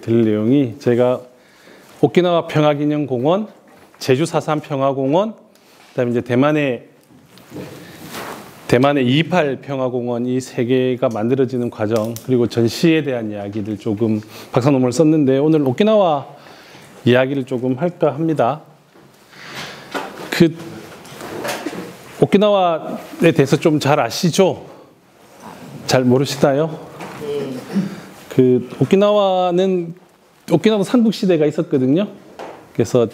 드릴 내용이 제가 오키나와 평화기념공원, 제주 4.3 평화공원, 그다음에 이제 대만의 2.28 평화공원 이 세 개가 만들어지는 과정 그리고 전시에 대한 이야기를 조금 박사 논문을 썼는데 오늘 오키나와 이야기를 조금 할까 합니다. 오키나와에 대해서 좀 잘 아시죠? 잘 모르시나요? 오키나와도 삼국시대가 있었거든요. 그래서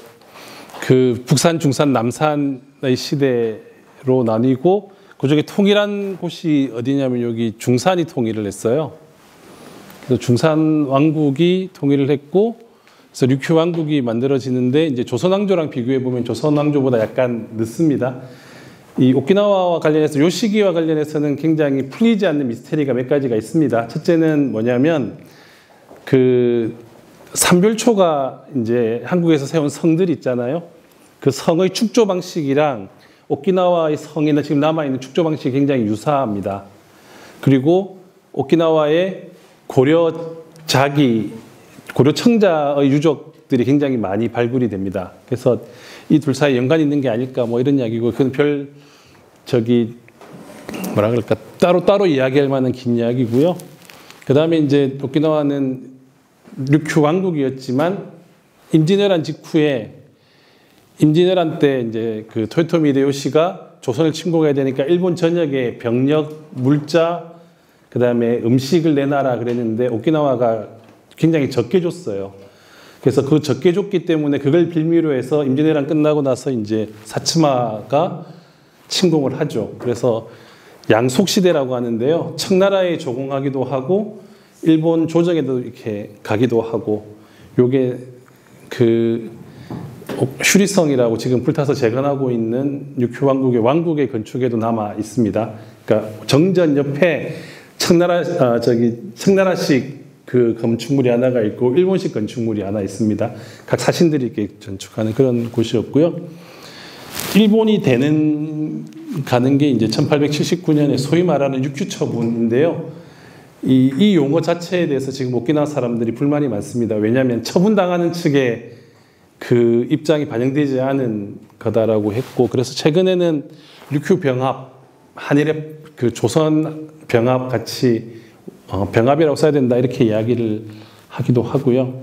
북산, 중산, 남산의 시대로 나뉘고 그중에 통일한 곳이 어디냐면 여기 중산이 통일을 했어요. 그래서 중산 왕국이 통일을 했고 그래서 류큐 왕국이 만들어지는데 이제 조선 왕조랑 비교해 보면 조선 왕조보다 약간 늦습니다. 이 오키나와와 관련해서 요 시기와 관련해서는 굉장히 풀리지 않는 미스테리가 몇 가지가 있습니다. 첫째는 뭐냐면 삼별초가 이제 한국에서 세운 성들이 있잖아요. 그 성의 축조 방식이랑 오키나와의 성에는 지금 남아있는 축조 방식이 굉장히 유사합니다. 그리고 오키나와의 고려청자의 유적들이 굉장히 많이 발굴이 됩니다. 그래서 이 둘 사이에 연관이 있는 게 아닐까 뭐 이런 이야기고 그건 따로 이야기할 만한 긴 이야기고요. 그 다음에 이제 오키나와는 류큐 왕국이었지만 임진왜란 직후에 임진왜란 때 이제 토요토미 히데요시가 조선을 침공해야 되니까 일본 전역에 병력, 물자, 그 다음에 음식을 내놔라 그랬는데 오키나와가 굉장히 적게 줬어요. 그래서 그 적게 줬기 때문에 그걸 빌미로 해서 임진왜란 끝나고 나서 이제 사츠마가 침공을 하죠. 그래서 양속시대라고 하는데요. 청나라에 조공하기도 하고 일본 조정에도 이렇게 가기도 하고 요게 슈리성이라고 지금 불타서 재건하고 있는 류큐 왕국의 건축에도 남아 있습니다. 그러니까 정전 옆에 청나라식 건축물이 하나가 있고 일본식 건축물이 하나 있습니다. 각 사신들이 이렇게 건축하는 그런 곳이었고요. 일본이 가는 게 이제 1879년에 소위 말하는 육규 처분인데요. 이 용어 자체에 대해서 지금 오키나와 사람들이 불만이 많습니다. 왜냐하면 처분당하는 측의 입장이 반영되지 않은 거다라고 했고, 그래서 최근에는 류큐 병합, 한일의 조선 병합 같이 병합이라고 써야 된다 이렇게 이야기를 하기도 하고요.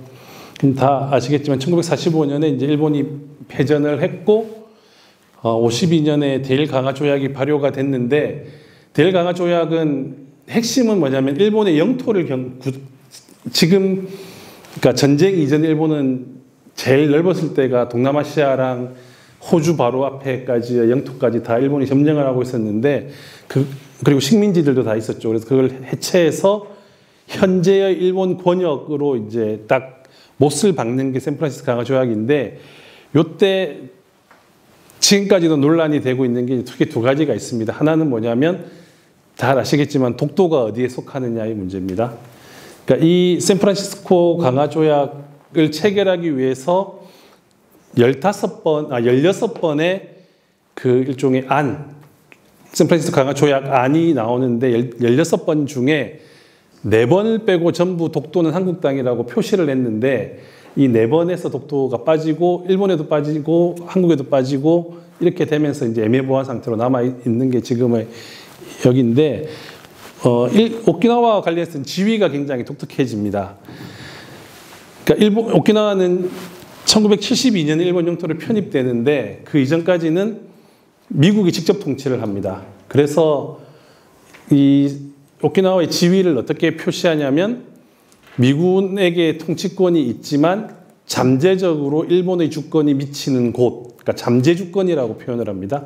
다 아시겠지만 1945년에 이제 일본이 패전을 했고 52년에 대일 강화 조약이 발효가 됐는데 대일 강화 조약은 핵심은 뭐냐면 일본의 영토를 그러니까 전쟁 이전 일본은 제일 넓었을 때가 동남아시아랑 호주 바로 앞에까지의 영토까지 다 일본이 점령을 하고 있었는데 그리고 식민지들도 다 있었죠. 그래서 그걸 해체해서 현재의 일본 권역으로 이제 딱 못을 박는 게 샌프란시스코 강화 조약인데 요때 지금까지도 논란이 되고 있는 게 크게 두 가지가 있습니다. 하나는 뭐냐면 잘 아시겠지만 독도가 어디에 속하느냐의 문제입니다. 그러니까 이 샌프란시스코 강화 조약을 체결하기 위해서 16번의 일종의 샌프란시스코 강화 조약 안이 나오는데 16번 중에 4번을 빼고 전부 독도는 한국 땅이라고 표시를 했는데 이 4번에서 독도가 빠지고 일본에도 빠지고 한국에도 빠지고 이렇게 되면서 이제 애매모호한 상태로 남아 있는 게 지금의 여기인데 오키나와와 관련해서는 지위가 굉장히 독특해집니다. 그러니까 오키나와는 1972년에 일본 영토를 편입되는데 그 이전까지는 미국이 직접 통치를 합니다. 그래서 이 오키나와의 지위를 어떻게 표시하냐면 미군에게 통치권이 있지만 잠재적으로 일본의 주권이 미치는 곳, 그러니까 잠재주권이라고 표현을 합니다.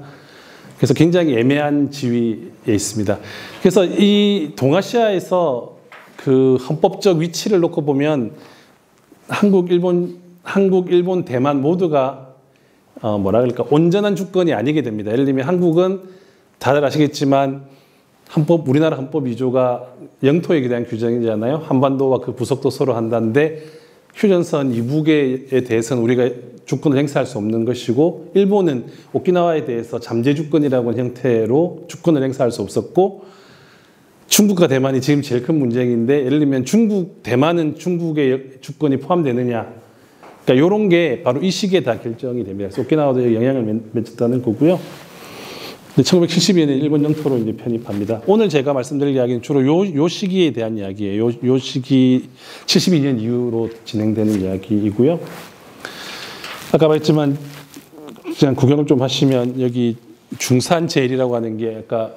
그래서 굉장히 애매한 지위에 있습니다. 그래서 이 동아시아에서 헌법적 위치를 놓고 보면 한국, 일본, 대만 모두가 온전한 주권이 아니게 됩니다. 예를 들면 한국은 다들 아시겠지만 우리나라 헌법 2조가 영토에 대한 규정이잖아요. 한반도와 그 부속도 서로 한다는데 휴전선 이북에 대해서는 우리가 주권을 행사할 수 없는 것이고 일본은 오키나와에 대해서 잠재주권이라고 하는 형태로 주권을 행사할 수 없었고 중국과 대만이 지금 제일 큰 문제인데 예를 들면 대만은 중국의 주권이 포함되느냐. 그러니까 이런 게 바로 이 시기에 다 결정이 됩니다. 그래서 오키나와도 영향을 미쳤다는 거고요. 1972년에 일본 영토로 이제 편입합니다. 오늘 제가 말씀드릴 이야기는 주로 요 시기에 대한 이야기예요. 요 시기 72년 이후로 진행되는 이야기이고요. 아까 말했지만 그냥 구경을 좀 하시면 여기 중산제일이라고 하는 게 아까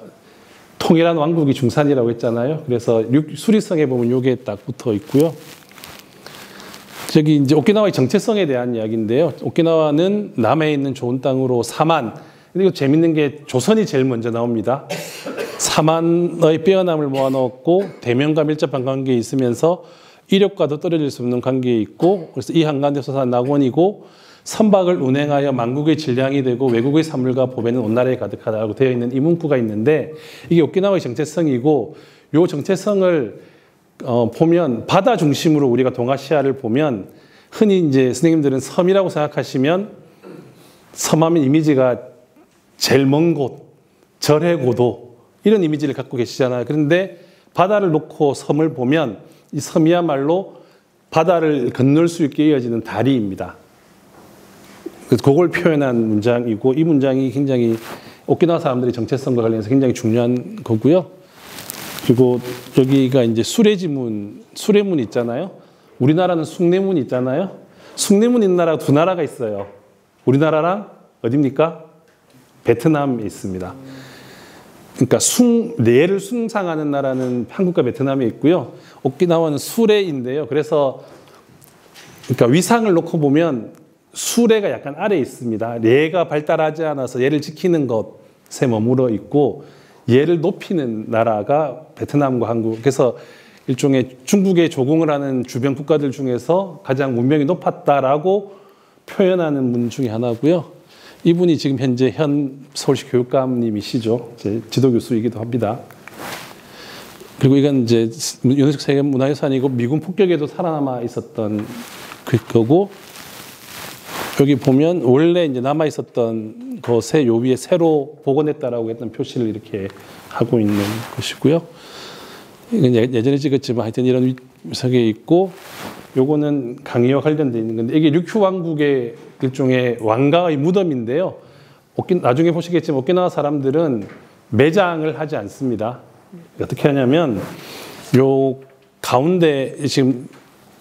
통일한 왕국이 중산이라고 했잖아요. 그래서 수리성에 보면 요게 딱 붙어 있고요. 저기 이제 오키나와의 정체성에 대한 이야기인데요. 오키나와는 남해에 있는 좋은 땅으로 사만. 근데 이거 재밌는 게 조선이 제일 먼저 나옵니다. 사만의 빼어남을 모아놓고 대면과 밀접한 관계에 있으면서 이력과도 떨어질 수 없는 관계에 있고 그래서 이 한가운데 솟아난 낙원이고 선박을 운행하여 만국의 질량이 되고 외국의 산물과 보배는 온 나라에 가득하다고 되어 있는 이 문구가 있는데 이게 오키나와의 정체성이고 이 정체성을 보면 바다 중심으로 우리가 동아시아를 보면 흔히 이제 선생님들은 섬이라고 생각하시면 섬하면 이미지가 제일 먼 곳, 절의 고도 이런 이미지를 갖고 계시잖아요. 그런데 바다를 놓고 섬을 보면 이 섬이야말로 바다를 건널 수 있게 이어지는 다리입니다. 그걸 표현한 문장이고 이 문장이 굉장히 오키나와 사람들의 정체성과 관련해서 굉장히 중요한 거고요. 그리고 여기가 이제 수레문 있잖아요. 우리나라는 숭례문 있잖아요. 숭례문 있는 나라가 두 나라가 있어요. 우리나라랑 어디입니까? 베트남에 있습니다. 그러니까 뇌를 숭상하는 나라는 한국과 베트남에 있고요. 오키나와는 수레인데요. 그래서 그러니까 위상을 놓고 보면 수레가 약간 아래에 있습니다. 얘가 발달하지 않아서 얘를 지키는 것에 머물러 있고 얘를 높이는 나라가 베트남과 한국. 그래서 일종의 중국에 조공을 하는 주변 국가들 중에서 가장 문명이 높았다라고 표현하는 문 중에 하나고요. 이분이 지금 현재 현 서울시 교육감님이시죠. 제 지도 교수이기도 합니다. 그리고 이건 이제 유네스코 세계문화유산이고 미군 폭격에도 살아남아 있었던 거고 여기 보면 원래 이제 남아 있었던 것에 요 위에 새로 복원했다라고 했던 표시를 이렇게 하고 있는 것이고요. 이건 예전에 찍었지만 하여튼 이런 위석에 있고 요거는 강의와 관련되어 있는 건데 이게 류큐 왕국의 일종의 왕가의 무덤인데요. 나중에 보시겠지만 오키나와 사람들은 매장을 하지 않습니다. 어떻게 하냐면 요 가운데 지금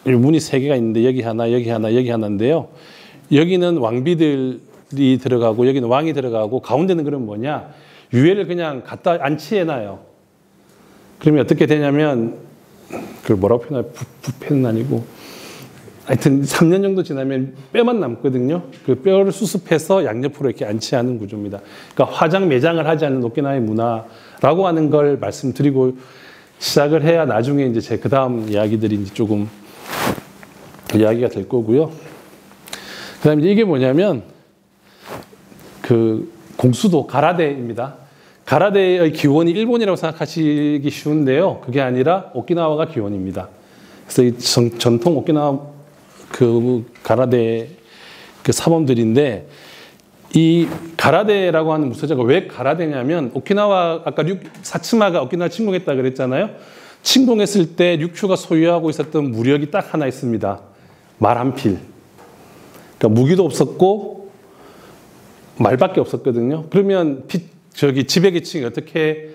문이 세 개가 있는데 여기 하나, 여기 하나, 여기 하나인데요. 여기는 왕비들이 들어가고 여기는 왕이 들어가고 가운데는 그럼 뭐냐? 유해를 그냥 갖다 안치해놔요. 그러면 어떻게 되냐면 그걸 뭐라고 표현하냐? 부패는 아니고 하여튼 3년 정도 지나면 뼈만 남거든요. 그 뼈를 수습해서 양옆으로 이렇게 안치하는 구조입니다. 그러니까 화장 매장을 하지 않는 오키나와의 문화라고 하는 걸 말씀드리고 시작을 해야 나중에 이제 제 그 다음 이야기들이 이제 조금 이야기가 될 거고요. 그 다음에 이게 뭐냐면 그 공수도 가라데입니다. 가라데의 기원이 일본이라고 생각하시기 쉬운데요. 그게 아니라 오키나와가 기원입니다. 그래서 이 전통 오키나와 그 가라데 그 사범들인데 이 가라데라고 하는 무소자가 왜 가라데냐면 오키나와 아까 사츠마가 오키나와 침공했다 그랬잖아요. 침공했을 때 류큐가 소유하고 있었던 무력이 딱 하나 있습니다. 말 한 필. 그러니까 무기도 없었고 말밖에 없었거든요. 그러면 지배계층이 어떻게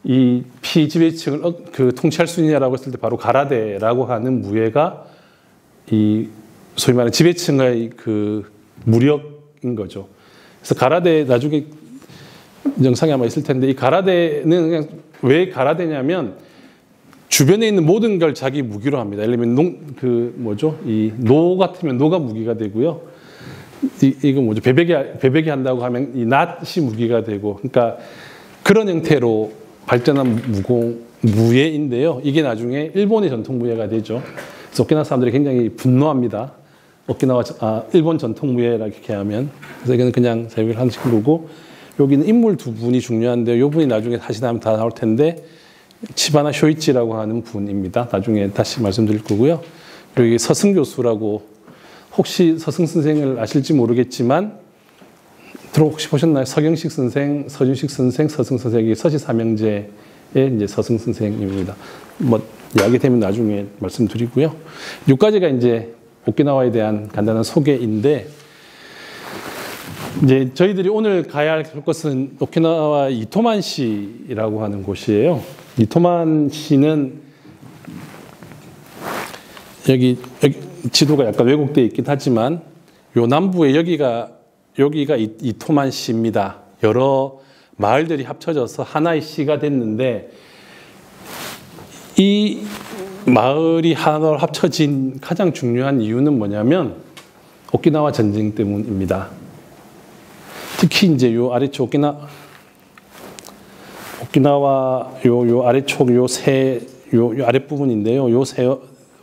이 피지배층을 그 통치할 수 있냐라고 했을 때 바로 가라데라고 하는 무예가 이 소위 말하는 지배층의 그 무력인 거죠. 그래서 가라데 나중에 영상에 아마 있을 텐데 이 가라데는 그냥 왜 가라데냐면 주변에 있는 모든 걸 자기 무기로 합니다. 예를 들면 이 노 같으면 노가 무기가 되고요. 이거 뭐죠? 배배기 한다고 하면 이 낫이 무기가 되고, 그러니까 그런 형태로 발전한 무예인데요. 이게 나중에 일본의 전통 무예가 되죠. 그래서 오키나와 사람들이 굉장히 분노합니다. 일본 전통 무예라 이렇게 하면. 그래서 이거는 그냥 자기가 하는 거고, 여기는 인물 두 분이 중요한데, 요 분이 나중에 다시 나오면 다 나올 텐데, 치바나 쇼이치라고 하는 분입니다. 나중에 다시 말씀드릴 거고요. 그리고 서승 교수라고, 혹시 서승 선생을 아실지 모르겠지만 혹시 보셨나요? 서경식 선생, 서준식 선생, 서승 선생이 서시 삼형제의 이제 서승 선생님입니다. 뭐 이야기 되면 나중에 말씀드리고요. 6가지가 이제 오키나와에 대한 간단한 소개인데, 이제 저희들이 오늘 가야 할 곳은 오키나와 이토만시라고 하는 곳이에요. 이토만시는 여기 지도가 약간 왜곡되어 있긴 하지만 요 남부에 여기가 이토만시입니다. 여러 마을들이 합쳐져서 하나의 시가 됐는데, 이 마을이 하나로 합쳐진 가장 중요한 이유는 뭐냐면 오키나와 전쟁 때문입니다. 특히 이제 요 아래쪽 오키나와 요 아래쪽 요 아랫부분인데요.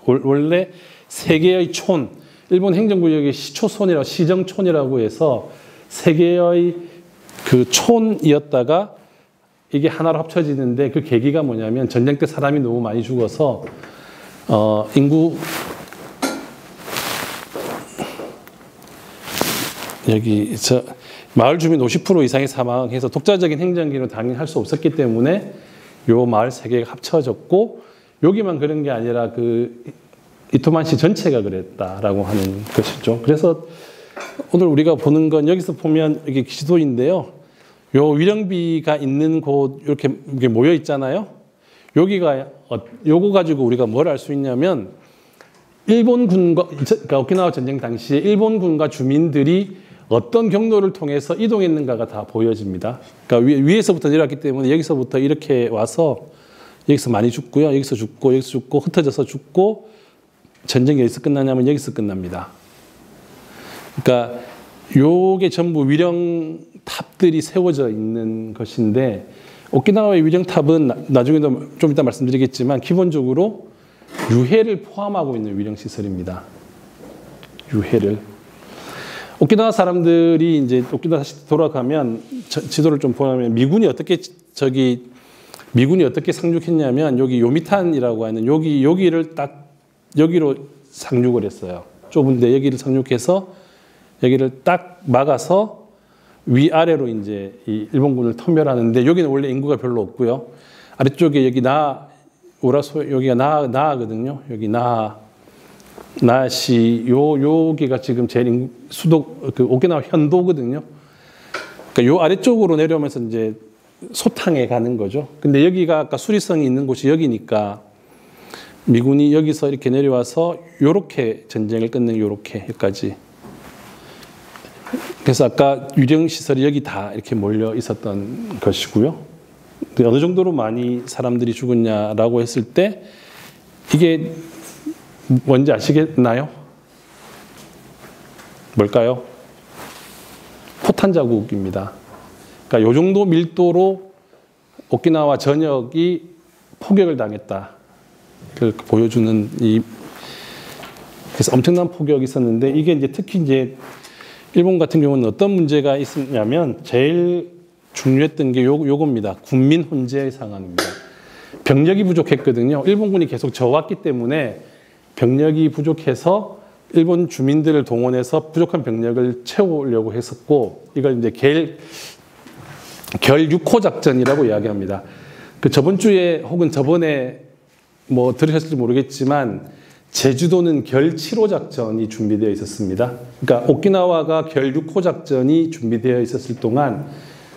원래 세 개의 촌, 일본 행정구역의 시정촌이라고 해서 세 개의 그 촌이었다가 이게 하나로 합쳐지는데, 그 계기가 뭐냐면 전쟁 때 사람이 너무 많이 죽어서 인구 마을 주민 50% 이상이 사망해서 독자적인 행정기로 당연히 할 수 없었기 때문에 요 마을 세 개가 합쳐졌고, 여기만 그런 게 아니라 그 이토만시 전체가 그랬다라고 하는 것이죠. 그래서 오늘 우리가 보는 건, 여기서 보면 이게 지도인데요. 요 위령비가 있는 곳 이렇게 모여 있잖아요. 요거 가지고 우리가 뭘 알 수 있냐면, 그러니까 오키나와 전쟁 당시에 일본군과 주민들이 어떤 경로를 통해서 이동했는가가 다 보여집니다. 그러니까 위에서부터 내려왔기 때문에 여기서부터 이렇게 와서 여기서 많이 죽고요. 여기서 죽고 흩어져서 죽고, 전쟁이 어디서 끝나냐면 여기서 끝납니다. 그러니까 요게 전부 위령탑들이 세워져 있는 것인데, 오키나와의 위령탑은 나중에도 좀 이따 말씀드리겠지만 기본적으로 유해를 포함하고 있는 위령시설입니다. 유해를. 오키나와 사람들이 이제 오키나와 다시 돌아가면 지도를 좀 보면 미군이 어떻게 상륙했냐면, 여기 요미탄이라고 하는 여기를 딱 여기로 상륙을 했어요. 좁은데 여기를 상륙해서 여기를 딱 막아서 위아래로 이제 이 일본군을 섬멸하는데, 여기는 원래 인구가 별로 없고요. 아래쪽에 여기가 나하거든요. 여기 나시 여기가 지금 제일 그 오키나와 현도거든요. 그러니까 요 아래쪽으로 내려오면서 이제 소탕에 가는 거죠. 근데 여기가 아까 수리성이 있는 곳이 여기니까 미군이 여기서 이렇게 내려와서 요렇게 전쟁을 끝낸 여기까지. 그래서 아까 유령시설이 여기 다 이렇게 몰려 있었던 것이고요. 어느 정도로 많이 사람들이 죽었냐라고 했을 때, 이게 뭔지 아시겠나요? 뭘까요? 포탄 자국입니다. 그러니까 요 정도 밀도로 오키나와 전역이 포격을 당했다. 그걸 보여주는 그래서 엄청난 포격이 있었는데, 이게 이제 특히 이제 일본 같은 경우는 어떤 문제가 있었냐면, 제일 중요했던 게 요겁니다. 군민 혼재 상황입니다. 병력이 부족했거든요. 일본군이 계속 저왔기 때문에 병력이 부족해서 일본 주민들을 동원해서 부족한 병력을 채우려고 했었고, 이걸 이제 결 6호 작전이라고 이야기합니다. 그 저번 주에 혹은 저번에 뭐 들으셨을지 모르겠지만, 제주도는 결 7호 작전이 준비되어 있었습니다. 그러니까 오키나와가 결 6호 작전이 준비되어 있었을 동안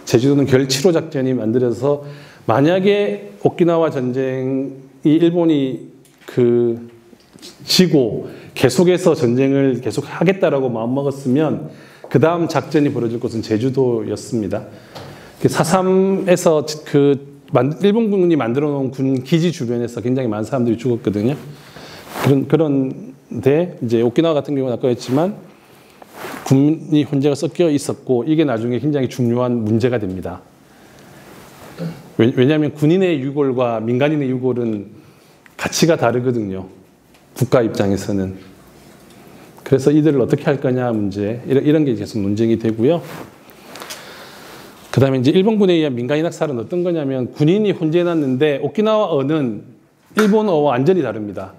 제주도는 결 7호 작전이 만들어서, 만약에 오키나와 전쟁이 일본이 지고 계속해서 전쟁을 계속 하겠다라고 마음먹었으면 그 다음 작전이 벌어질 곳은 제주도였습니다. 4.3에서 일본군이 만들어 놓은 군 기지 주변에서 굉장히 많은 사람들이 죽었거든요. 그런데 이제 오키나와 같은 경우는 아까 했지만 군이 혼재가 섞여 있었고, 이게 나중에 굉장히 중요한 문제가 됩니다. 왜냐하면 군인의 유골과 민간인의 유골은 가치가 다르거든요. 국가 입장에서는. 그래서 이들을 어떻게 할 거냐 문제, 이런 게 계속 논쟁이 되고요. 그 다음에 이제 일본군에 의한 민간인 학살은 어떤 거냐면, 군인이 혼재해놨는데 오키나와어는 일본어와 완전히 다릅니다.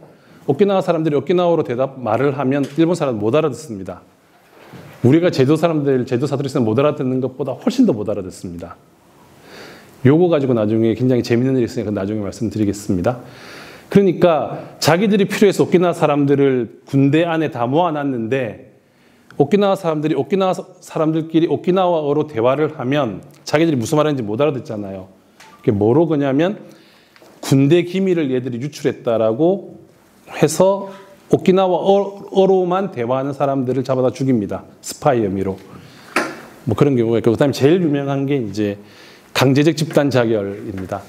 오키나와 사람들이 오키나와로 말을 하면 일본 사람은 못 알아듣습니다. 우리가 제도 사람들, 제도 사투리 쓰면 못 알아듣는 것보다 훨씬 더 못 알아듣습니다. 요거 가지고 나중에 굉장히 재밌는 일이 있으니까 나중에 말씀드리겠습니다. 그러니까 자기들이 필요해서 오키나와 사람들을 군대 안에 다 모아놨는데 오키나와 사람들끼리 오키나와어로 대화를 하면 자기들이 무슨 말하는지 못 알아듣잖아요. 그게 뭐로 그냐면 군대 기밀을 얘들이 유출했다라고 해서 오키나와어로만 대화하는 사람들을 잡아다 죽입니다. 스파이 혐의로. 뭐 그런 경우가 있고, 그다음에 제일 유명한 게 이제 강제적 집단 자결입니다.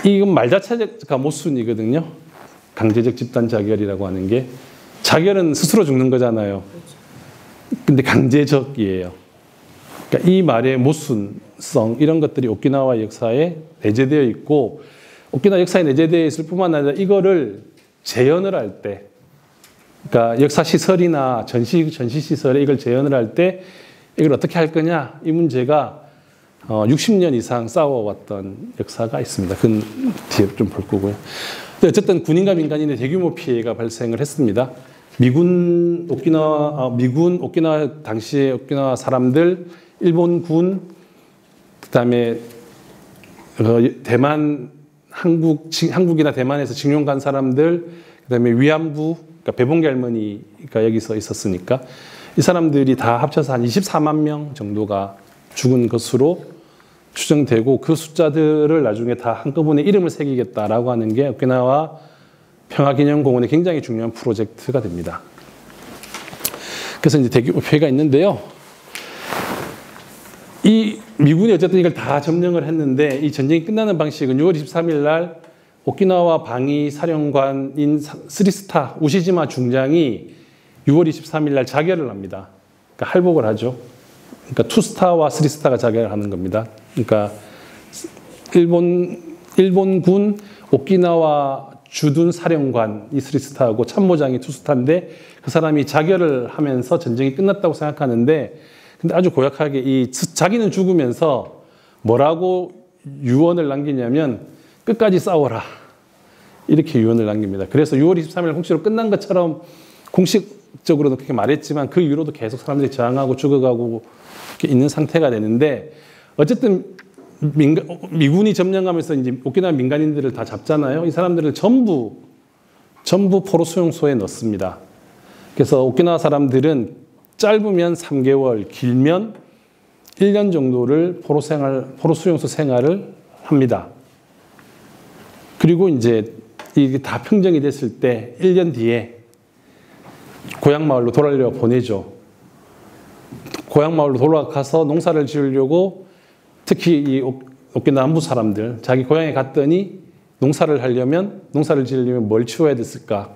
이건 말 자체가 모순이거든요. 강제적 집단 자결이라고 하는 게 자결은 스스로 죽는 거잖아요. 근데 강제적이에요. 그러니까 이 말의 모순성 이런 것들이 오키나와 역사에 내재되어 있고, 오키나와 역사에 내재되어 있을 뿐만 아니라 이거를 재현을 할 때, 그러니까 역사 시설이나 전시 시설에 이걸 재현을 할 때 이걸 어떻게 할 거냐, 이 문제가 60년 이상 싸워왔던 역사가 있습니다. 그건 뒤에 좀 볼 거고요. 근데 어쨌든 군인과 민간인의 대규모 피해가 발생을 했습니다. 미군 오키나와 당시의 오키나와 사람들, 일본군, 그다음에 대만 한국이나 대만에서 징용 간 사람들, 그다음에 위안부, 그러니까 배봉계 할머니가 여기서 있었으니까 이 사람들이 다 합쳐서 한 24만 명 정도가 죽은 것으로 추정되고, 그 숫자들을 나중에 다 한꺼번에 이름을 새기겠다라고 하는 게 오키나와 평화기념공원의 굉장히 중요한 프로젝트가 됩니다. 그래서 이제 대규모 피해가 있는데요. 이 미군이 어쨌든 이걸 다 점령을 했는데, 이 전쟁이 끝나는 방식은 6월 23일 날 오키나와 방위 사령관인 3스타 우시지마 중장이 6월 23일 날 자결을 합니다. 그러니까 할복을 하죠. 그러니까 2스타와 3스타가 자결을 하는 겁니다. 그러니까 일본군 오키나와 주둔 사령관 이 3스타하고 참모장이 2스타인데, 그 사람이 자결을 하면서 전쟁이 끝났다고 생각하는데, 근데 아주 고약하게 자기는 죽으면서 뭐라고 유언을 남기냐면 끝까지 싸워라, 이렇게 유언을 남깁니다. 그래서 6월 23일 공식으로 끝난 것처럼 공식적으로도 그렇게 말했지만 그 이후로도 계속 사람들이 저항하고 죽어가고 있는 상태가 되는데, 어쨌든 미군이 점령하면서 이제 오키나와 민간인들을 다 잡잖아요. 이 사람들을 전부 포로 수용소에 넣습니다. 그래서 오키나와 사람들은 짧으면 3개월, 길면 1년 정도를 포로 수용소 생활을 합니다. 그리고 이제 이게 다 평정이 됐을 때 1년 뒤에 고향 마을로 돌아려 보내죠. 고향 마을로 돌아가서 농사를 지으려고, 특히 이 오키나와 남부 사람들, 자기 고향에 갔더니 농사를 지으려면 뭘 치워야 됐을까?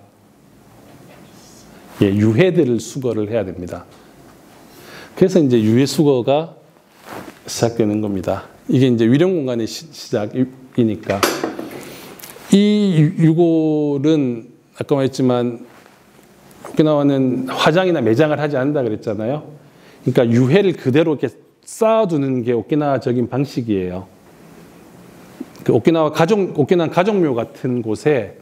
예, 유해들을 수거를 해야 됩니다. 그래서 이제 유해 수거가 시작되는 겁니다. 이게 이제 위령 공간의 시작이니까. 이 유골은 아까 말했지만 오키나와는 화장이나 매장을 하지 않는다 그랬잖아요. 그러니까 유해를 그대로 이렇게 쌓아두는 게 오키나와적인 방식이에요. 그 오키나와 가족묘 같은 곳에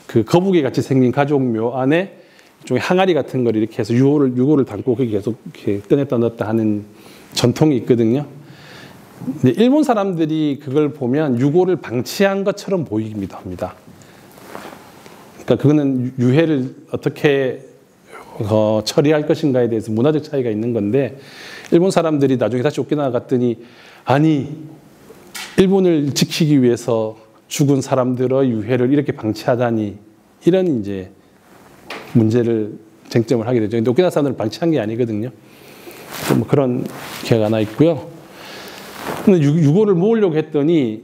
그 거북이 같이 생긴 가족묘 안에 일종의 항아리 같은 걸 이렇게 해서 유골을 담고 거기 계속 이렇게 꺼냈다 넣었다 하는 전통이 있거든요. 근데 일본 사람들이 그걸 보면 유골을 방치한 것처럼 보이기도 합니다. 그러니까 그거는 유해를 어떻게 처리할 것인가에 대해서 문화적 차이가 있는 건데, 일본 사람들이 나중에 다시 오키나와 갔더니, 아니 일본을 지키기 위해서 죽은 사람들의 유해를 이렇게 방치하다니, 이런 이제 쟁점을 하게 되죠. 근데 오키나와 사람들은 방치한 게 아니거든요. 뭐 그런 기회가 하나 있고요. 근데 유골을 모으려고 했더니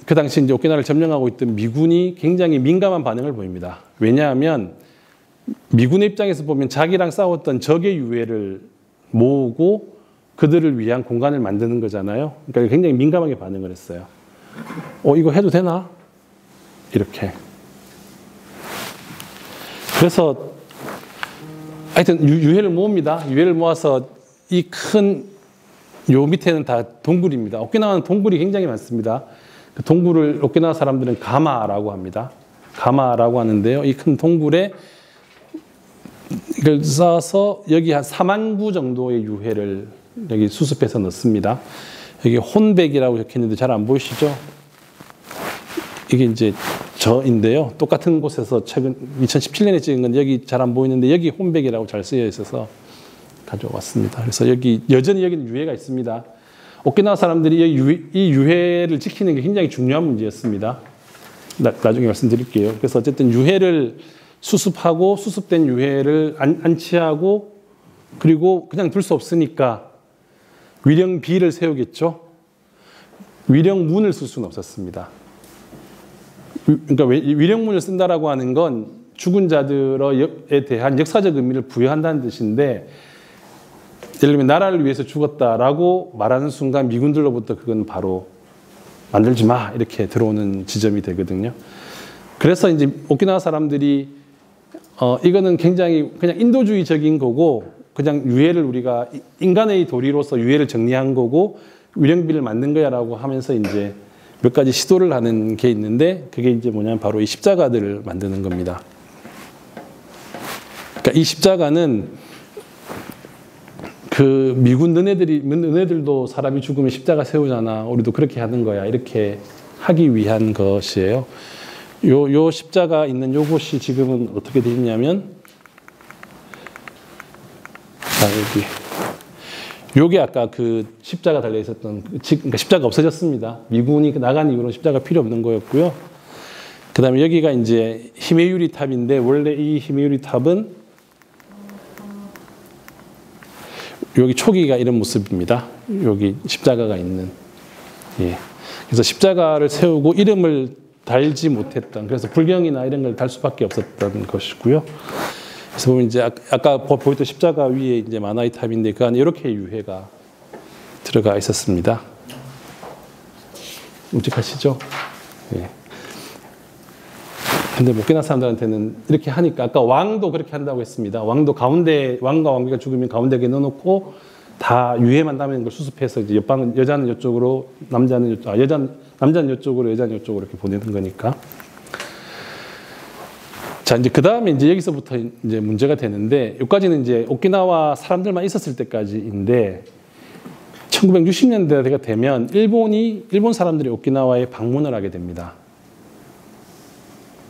그 당시 이제 오키나와를 점령하고 있던 미군이 굉장히 민감한 반응을 보입니다. 왜냐하면 미군의 입장에서 보면 자기랑 싸웠던 적의 유해를 모으고 그들을 위한 공간을 만드는 거잖아요. 그러니까 굉장히 민감하게 반응을 했어요. 이거 해도 되나? 이렇게. 그래서 하여튼 유해를 모읍니다. 유해를 모아서 요 밑에는 다 동굴입니다. 오키나와는 동굴이 굉장히 많습니다. 그 동굴을 오키나와 사람들은 가마라고 합니다. 가마라고 하는데요. 이 큰 동굴에 이걸 쌓아서 여기 한 4만 구 정도의 유해를 여기 수습해서 넣습니다. 여기 혼백이라고 적혀있는데 잘 안 보이시죠? 이게 이제 저인데요. 똑같은 곳에서 최근 2017년에 찍은 건데 여기 잘 안 보이는데 여기 혼백이라고 잘 쓰여 있어서 가져왔습니다. 그래서 여전히 여기는 유해가 있습니다. 오키나와 사람들이 이 유해를 지키는 게 굉장히 중요한 문제였습니다. 나중에 말씀드릴게요. 그래서 어쨌든 유해를 수습하고 수습된 유해를 안치하고 그리고 그냥 둘 수 없으니까 위령비를 세우겠죠. 위령문을 쓸 수는 없었습니다. 그러니까 위령문을 쓴다라고 하는 건 죽은 자들에 대한 역사적 의미를 부여한다는 뜻인데 예를 들면 나라를 위해서 죽었다라고 말하는 순간 미군들로부터 그건 바로 만들지 마 이렇게 들어오는 지점이 되거든요. 그래서 이제 오키나와 사람들이 이거는 굉장히 그냥 인도주의적인 거고 그냥 유해를 우리가 인간의 도리로서 유해를 정리한 거고 위령비를 만든 거야라고 하면서 이제 몇 가지 시도를 하는 게 있는데 그게 이제 뭐냐면 바로 이 십자가들을 만드는 겁니다. 그러니까 이 십자가는 그 미군 너네들도 사람이 죽으면 십자가 세우잖아. 우리도 그렇게 하는 거야. 이렇게 하기 위한 것이에요. 요 십자가 있는 요곳이 지금은 어떻게 되어 있냐면 자, 여기. 요게 아까 그 십자가 달려 있었던 그러니까 십자가 없어졌습니다. 미군이 나간 이후로 십자가 필요 없는 거였고요. 그다음에 여기가 이제 히메유리 탑인데 원래 이 히메유리 탑은 여기 초기가 이런 모습입니다. 여기 십자가가 있는. 예. 그래서 십자가를 세우고 이름을 달지 못했던, 그래서 불경이나 이런 걸 달 수밖에 없었던 것이고요. 그래서 보면 이제 아까 보였던 십자가 위에 이제 마나이 탑인데 그 안에 이렇게 유해가 들어가 있었습니다. 묵직하시죠? 예. 근데 오키나와 사람들한테는 이렇게 하니까 아까 왕도 그렇게 한다고 했습니다. 왕도 가운데 왕과 왕비가 죽으면 가운데에 넣어놓고 다 유해만 남은 걸 수습해서 이제 옆방은 여자는 이쪽으로 남자는 남자는 이쪽으로 여자는 이쪽으로 이렇게 보내는 거니까. 자 이제 그 다음에 이제 여기서부터 이제 문제가 되는데 여기까지는 이제 오키나와 사람들만 있었을 때까지인데 1960년대가 되면 일본 사람들이 오키나와에 방문을 하게 됩니다.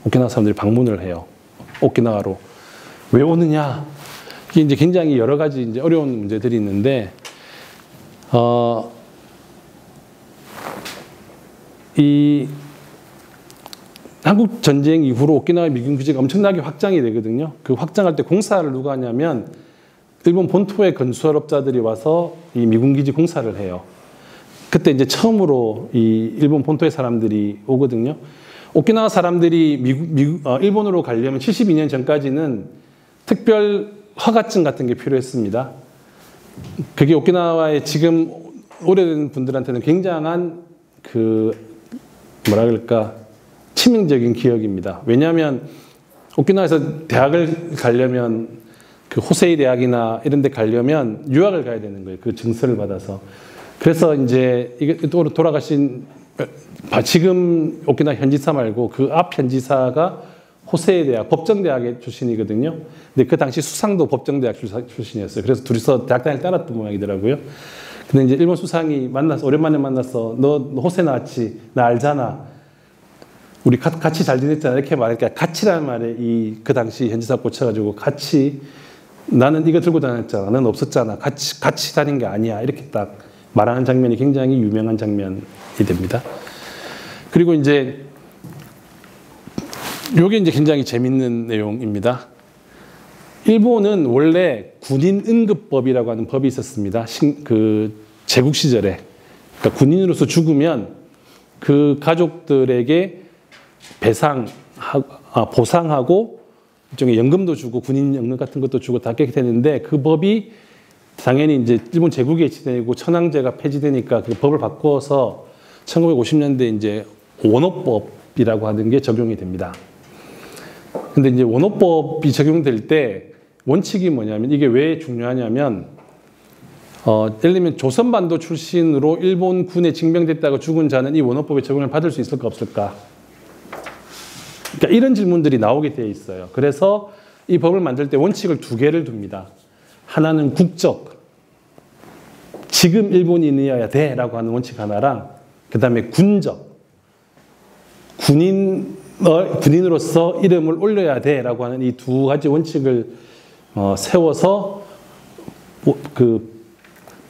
오키나와 사람들이 방문을 해요. 오키나와로. 왜 오느냐? 이게 이제 굉장히 여러 가지 이제 어려운 문제들이 있는데, 이 한국 전쟁 이후로 오키나와 미군 기지가 엄청나게 확장이 되거든요. 그 확장할 때 공사를 누가 하냐면 일본 본토의 건설업자들이 와서 이 미군 기지 공사를 해요. 그때 이제 처음으로 이 일본 본토의 사람들이 오거든요. 오키나와 사람들이 일본으로 가려면 72년 전까지는 특별 허가증 같은 게 필요했습니다. 그게 오키나와의 지금 오래된 분들한테는 굉장한 뭐라 그럴까, 치명적인 기억입니다. 왜냐하면 오키나와에서 대학을 가려면 그 호세이 대학이나 이런 데 가려면 유학을 가야 되는 거예요. 그 증서를 받아서. 그래서 이제 이게 또 돌아가신 지금 오키나와 현지사 말고 그 앞 현지사가 호세이 대학 법정대학의 출신이거든요. 근데 그 당시 수상도 법정대학 출신이었어요. 그래서 둘이서 대학 다닐 따랐던 모양이더라고요. 근데 이제 일본 수상이 오랜만에 만나서 너 호세 나왔지? 나 알잖아. 우리 같이 잘 지냈잖아. 이렇게 말하니까 같이라는 말에 그 당시 현지사 꽂혀가지고 같이 나는 이거 들고 다녔잖아. 너는 없었잖아. 같이 다닌 게 아니야. 이렇게 딱 말하는 장면이 굉장히 유명한 장면이 됩니다. 그리고 이제 요게 이제 굉장히 재밌는 내용입니다. 일본은 원래 군인 응급법이라고 하는 법이 있었습니다. 그 제국 시절에. 그러니까 군인으로서 죽으면 그 가족들에게 보상하고 일종의 연금도 주고 군인 연금 같은 것도 주고 다 그렇게 되는데 그 법이 당연히 이제 일본 제국에 지내고 천황제가 폐지되니까 그 법을 바꿔서 1950년대 이제 원호법이라고 하는 게 적용이 됩니다. 근데 이제 원호법이 적용될 때 원칙이 뭐냐면 이게 왜 중요하냐면 예를 들면 조선반도 출신으로 일본 군에 징병됐다가 죽은 자는 이 원호법의 적용을 받을 수 있을까 없을까? 그러니까 이런 질문들이 나오게 되어 있어요. 그래서 이 법을 만들 때 원칙을 두 개를 둡니다. 하나는 국적, 지금 일본인이어야 돼라고 하는 원칙 하나랑 그 다음에 군적, 군인으로서 이름을 올려야 돼라고 하는 이 두 가지 원칙을 세워서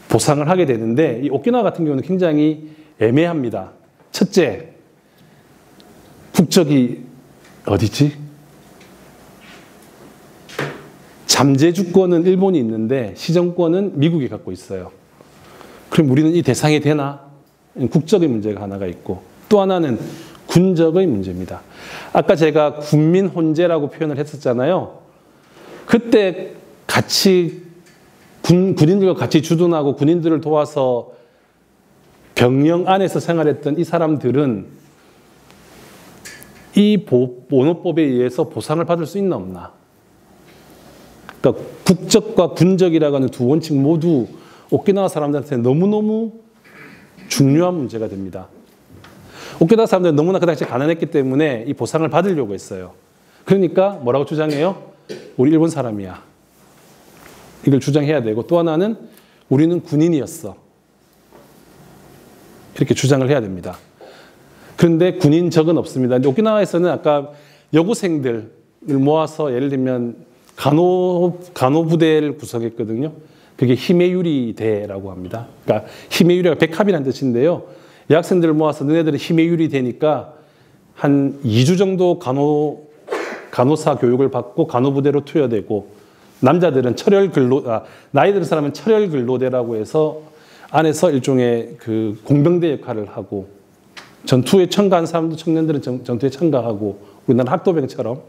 보상을 하게 되는데, 이 오키나와 같은 경우는 굉장히 애매합니다. 첫째, 국적이 어디지? 잠재 주권은 일본이 있는데 시정권은 미국이 갖고 있어요. 그럼 우리는 이 대상이 되나? 국적의 문제가 하나가 있고, 또 하나는 군적의 문제입니다. 아까 제가 군민 혼재라고 표현을 했었잖아요. 그때 같이 군인들과 같이 주둔하고 군인들을 도와서 병영 안에서 생활했던 이 사람들은 이 원호법에 의해서 보상을 받을 수 있나 없나? 그러니까 국적과 군적이라고 하는 두 원칙 모두 오키나와 사람들한테 너무너무 중요한 문제가 됩니다. 오키나와 사람들은 너무나 그 당시에 가난했기 때문에 이 보상을 받으려고 했어요. 그러니까 뭐라고 주장해요? 우리 일본 사람이야. 이걸 주장해야 되고, 또 하나는 우리는 군인이었어. 이렇게 주장을 해야 됩니다. 그런데 군인적은 없습니다. 근데 오키나와에서는 아까 여고생들을 모아서 예를 들면 간호부대를 구성했거든요. 그게 히메유리대라고 합니다. 그러니까 히메유리가 백합이라는 뜻인데요. 여학생들을 모아서 너네들은 히메유리 되니까 한 2주 정도 간호사 교육을 받고 간호부대로 투여되고, 남자들은 나이 든 사람은 철혈 근로대라고 해서 안에서 일종의 그 공병대 역할을 하고, 전투에 참가한 사람도 청년들은 전투에 참가하고, 우리나라 학도병처럼.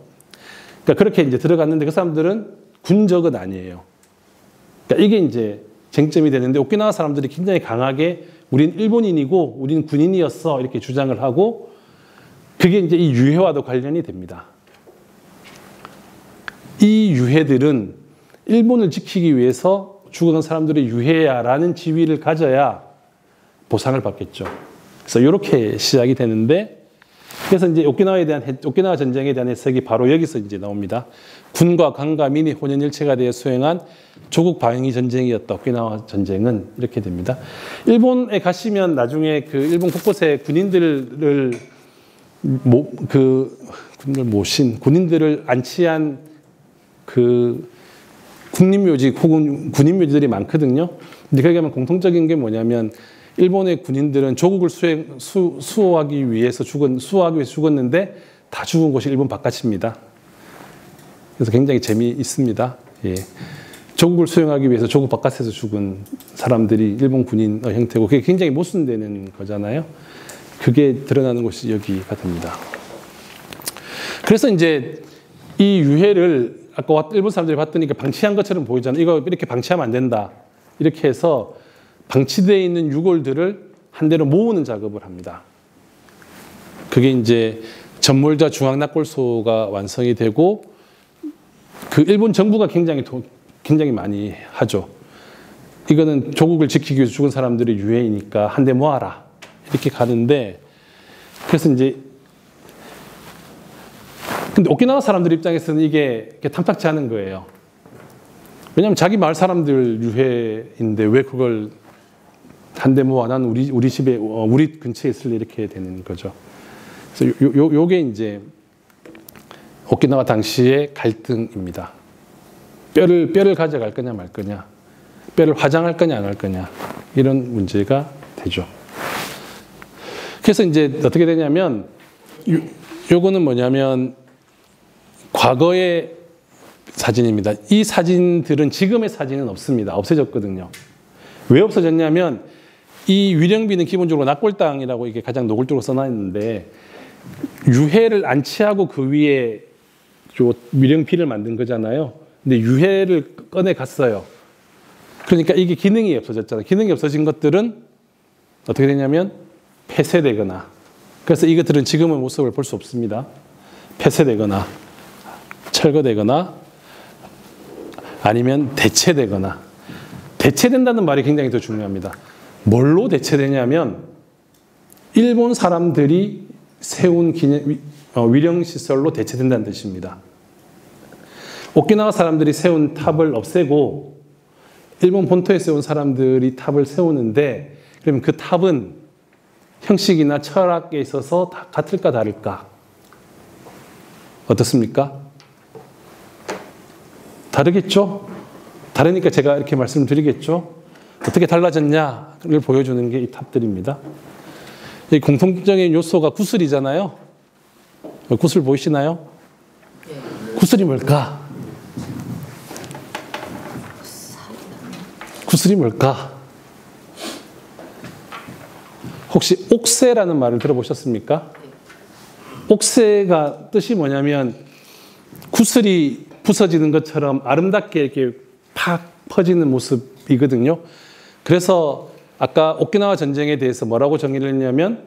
그러니까 그렇게 이제 들어갔는데 그 사람들은 군적은 아니에요. 그러니까 이게 이제 쟁점이 되는데, 오키나와 사람들이 굉장히 강하게 우린 일본인이고 우린 군인이었어 이렇게 주장을 하고, 그게 이제 이 유해와도 관련이 됩니다. 이 유해들은 일본을 지키기 위해서 죽어간 사람들의 유해야라는 지위를 가져야 보상을 받겠죠. 그래서 이렇게 시작이 되는데, 그래서 이제 오키나와 전쟁에 대한 해석이 바로 여기서 이제 나옵니다. 군과 강과 민이 혼연일체가 되어 수행한 조국 방위 전쟁이었다. 오키나와 전쟁은 이렇게 됩니다. 일본에 가시면 나중에 그 일본 곳곳에 군인들을 군인들을 안치한 그 국립묘지 혹은 군인묘지들이 많거든요. 근데 거기 가면 공통적인 게 뭐냐면, 일본의 군인들은 조국을 수호하기 위해서 죽었는데 다 죽은 곳이 일본 바깥입니다. 그래서 굉장히 재미있습니다. 예. 조국을 수행하기 위해서 조국 바깥에서 죽은 사람들이 일본 군인 형태고, 그게 굉장히 모순되는 거잖아요. 그게 드러나는 곳이 여기가 됩니다. 그래서 이제 이 유해를 아까 일본 사람들이 봤더니 방치한 것처럼 보이잖아요. 이거 이렇게 방치하면 안 된다. 이렇게 해서 방치되어 있는 유골들을 한 대로 모으는 작업을 합니다. 그게 이제 전몰자 중앙납골소가 완성이 되고, 그 일본 정부가 굉장히 많이 하죠. 이거는 조국을 지키기 위해서 죽은 사람들의 유해이니까 한 대 모아라. 이렇게 가는데, 그래서 이제 근데 오키나와 사람들 입장에서는 이게 탐탁지 않은 거예요. 왜냐하면 자기 마을 사람들 유해인데 왜 그걸 한 대 모아, 난 우리 집에, 우리 근처에 있을래, 이렇게 되는 거죠. 그래서 요게 이제 오키나와 당시의 갈등입니다. 뼈를 가져갈 거냐 말 거냐, 뼈를 화장할 거냐 안 할 거냐, 이런 문제가 되죠. 그래서 이제 어떻게 되냐면, 요거는 뭐냐면 과거의 사진입니다. 이 사진들은 지금의 사진은 없습니다. 없어졌거든요. 왜 없어졌냐면, 이 위령비는 기본적으로 납골당이라고 이게 가장 노골적으로 써놨는데, 유해를 안치하고 그 위에 위령비를 만든 거잖아요. 근데 유해를 꺼내 갔어요. 그러니까 이게 기능이 없어졌잖아요. 기능이 없어진 것들은 어떻게 되냐면 폐쇄되거나, 그래서 이것들은 지금의 모습을 볼 수 없습니다. 폐쇄되거나 철거되거나 아니면 대체되거나. 대체된다는 말이 굉장히 더 중요합니다. 뭘로 대체되냐면, 일본 사람들이 세운 위령시설로 대체된다는 뜻입니다. 오키나와 사람들이 세운 탑을 없애고 일본 본토에 세운 사람들이 탑을 세우는데 그러면 그 탑은 형식이나 철학에 있어서 다 같을까 다를까? 어떻습니까? 다르겠죠? 다르니까 제가 이렇게 말씀드리겠죠? 어떻게 달라졌냐를 보여주는 게 이 탑들입니다. 이 공통적인 요소가 구슬이잖아요. 구슬 보이시나요? 구슬이 뭘까? 구슬이 뭘까? 혹시 옥새라는 말을 들어보셨습니까? 옥새가 뜻이 뭐냐면 구슬이 부서지는 것처럼 아름답게 이렇게 팍 퍼지는 모습이거든요. 그래서 아까 오키나와 전쟁에 대해서 뭐라고 정의를 했냐면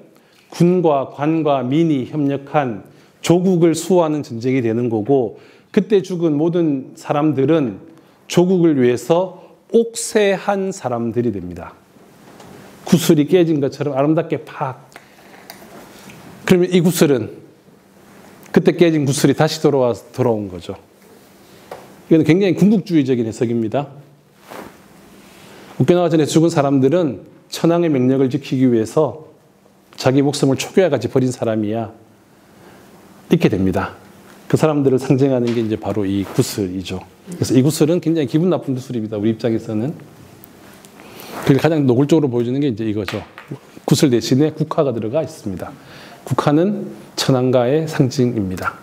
군과 관과 민이 협력한 조국을 수호하는 전쟁이 되는 거고 그때 죽은 모든 사람들은 조국을 위해서 옥새한 사람들이 됩니다. 구슬이 깨진 것처럼 아름답게 팍. 그러면 이 구슬은 그때 깨진 구슬이 다시 돌아온 거죠. 이건 굉장히 궁극주의적인 해석입니다. 오키나와 전에 죽은 사람들은 천황의 명령을 지키기 위해서 자기 목숨을 초교와 같이 버린 사람이야. 이렇게 됩니다. 그 사람들을 상징하는 게 이제 바로 이 구슬이죠. 그래서 이 구슬은 굉장히 기분 나쁜 구슬입니다. 우리 입장에서는. 그걸 가장 노골적으로 보여주는 게 이제 이거죠. 구슬 대신에 국화가 들어가 있습니다. 국화는 천황가의 상징입니다.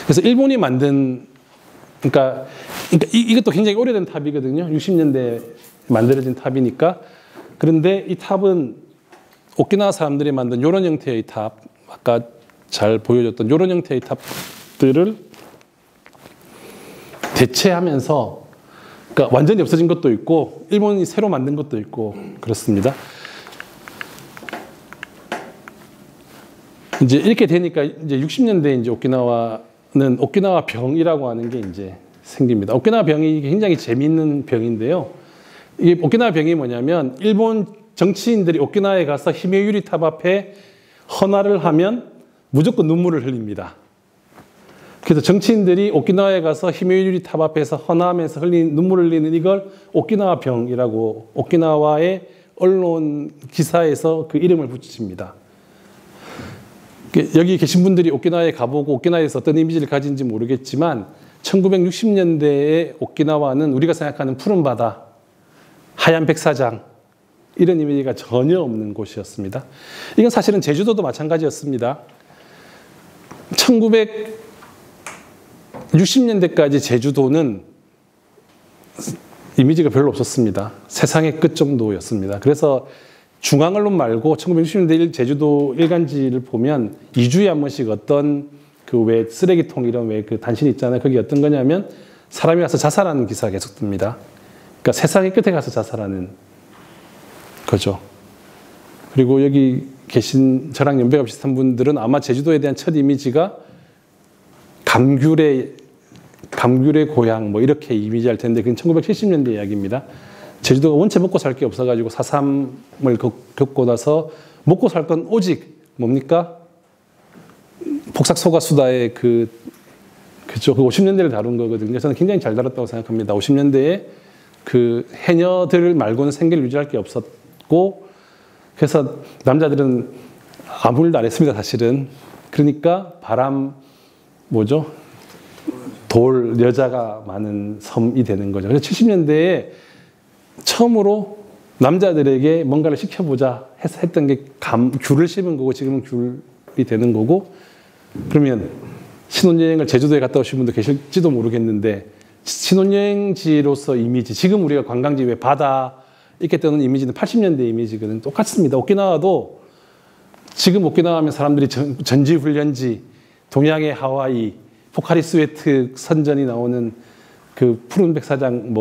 그래서 일본이 만든 그러니까 이것도 굉장히 오래된 탑이거든요. 60년대에 만들어진 탑이니까. 그런데 이 탑은 오키나와 사람들이 만든 이런 형태의 탑, 아까 잘 보여줬던 이런 형태의 탑들을 대체하면서 그러니까 완전히 없어진 것도 있고 일본이 새로 만든 것도 있고 그렇습니다. 이제 이렇게 되니까 이제 60년대에 이제 오키나와는 오키나와 병이라고 하는 게 이제 생깁니다. 오키나와 병이 굉장히 재미있는 병인데요. 이게 오키나와 병이 뭐냐면 일본 정치인들이 오키나와에 가서 히메유리 탑 앞에 헌화를 하면 무조건 눈물을 흘립니다. 그래서 정치인들이 오키나와에 가서 히메유리 탑 앞에서 헌화하면서 눈물을 흘리는 이걸 오키나와 병이라고 오키나와의 언론 기사에서 그 이름을 붙이십니다. 여기 계신 분들이 오키나와에 가보고 오키나와에서 어떤 이미지를 가진지 모르겠지만 1960년대의 오키나와는 우리가 생각하는 푸른 바다, 하얀 백사장 이런 이미지가 전혀 없는 곳이었습니다. 이건 사실은 제주도도 마찬가지였습니다. 1960년대까지 제주도는 이미지가 별로 없었습니다. 세상의 끝 정도였습니다. 그래서 중앙언론 말고 1960년대 제주도 일간지를 보면 2주에 한 번씩 어떤 그 왜 쓰레기통 이런 왜 그 단신 있잖아요. 그게 어떤 거냐면 사람이 가서 자살하는 기사가 계속 뜹니다. 그러니까 세상의 끝에 가서 자살하는 거죠. 그리고 여기 계신 저랑 연배가 비슷한 분들은 아마 제주도에 대한 첫 이미지가 감귤의 고향 뭐 이렇게 이미지할 텐데 그건 1970년대 이야기입니다. 제주도가 원체 먹고 살 게 없어가지고 4.3을 겪고 나서 먹고 살 건 오직 뭡니까? 폭삭소가수다의 그죠. 그 50년대를 다룬 거거든요. 저는 굉장히 잘 다뤘다고 생각합니다. 50년대에 그 해녀들 말고는 생계를 유지할 게 없었고 그래서 남자들은 아무 일도 안 했습니다. 사실은. 그러니까 뭐죠? 돌 여자가 많은 섬이 되는 거죠. 그래서 70년대에 처음으로 남자들에게 뭔가를 시켜보자 해서 했던 게 귤을 심은 거고 지금은 귤이 되는 거고 그러면 신혼여행을 제주도에 갔다 오신 분도 계실지도 모르겠는데 신혼여행지로서 이미지 지금 우리가 관광지 왜 바다 이렇게 뜨는 이미지는 80년대 이미지거든요. 똑같습니다. 오키나와도 지금 오키나와 하면 사람들이 전지훈련지 동양의 하와이 포카리 스웨트 선전이 나오는 그 푸른 백사장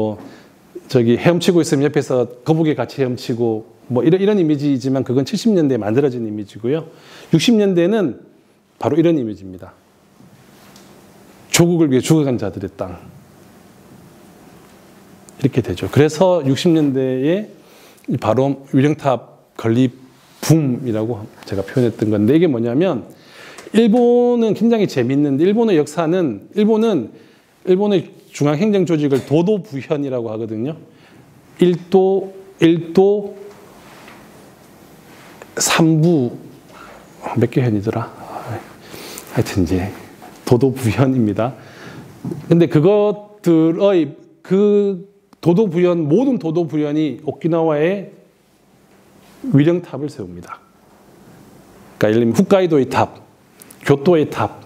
저기 헤엄치고 있으면 옆에서 거북이 같이 헤엄치고 이런 이미지이지만 그건 70년대에 만들어진 이미지고요. 60년대는 바로 이런 이미지입니다. 조국을 위해 죽어간 자들의 땅. 이렇게 되죠. 그래서 60년대에 바로 유령탑 건립 붐이라고 제가 표현했던 건데 이게 뭐냐면 일본은 굉장히 재밌는데 일본의 역사는 일본의 중앙행정조직을 도도부현이라고 하거든요. 1도, 1도, 3부, 몇 개 현이더라? 하여튼 이제 도도부현입니다. 근데 그것들의 그 도도부현, 모든 도도부현이 오키나와에 위령탑을 세웁니다. 그러니까 예를 들면 홋카이도의 탑, 교토의 탑,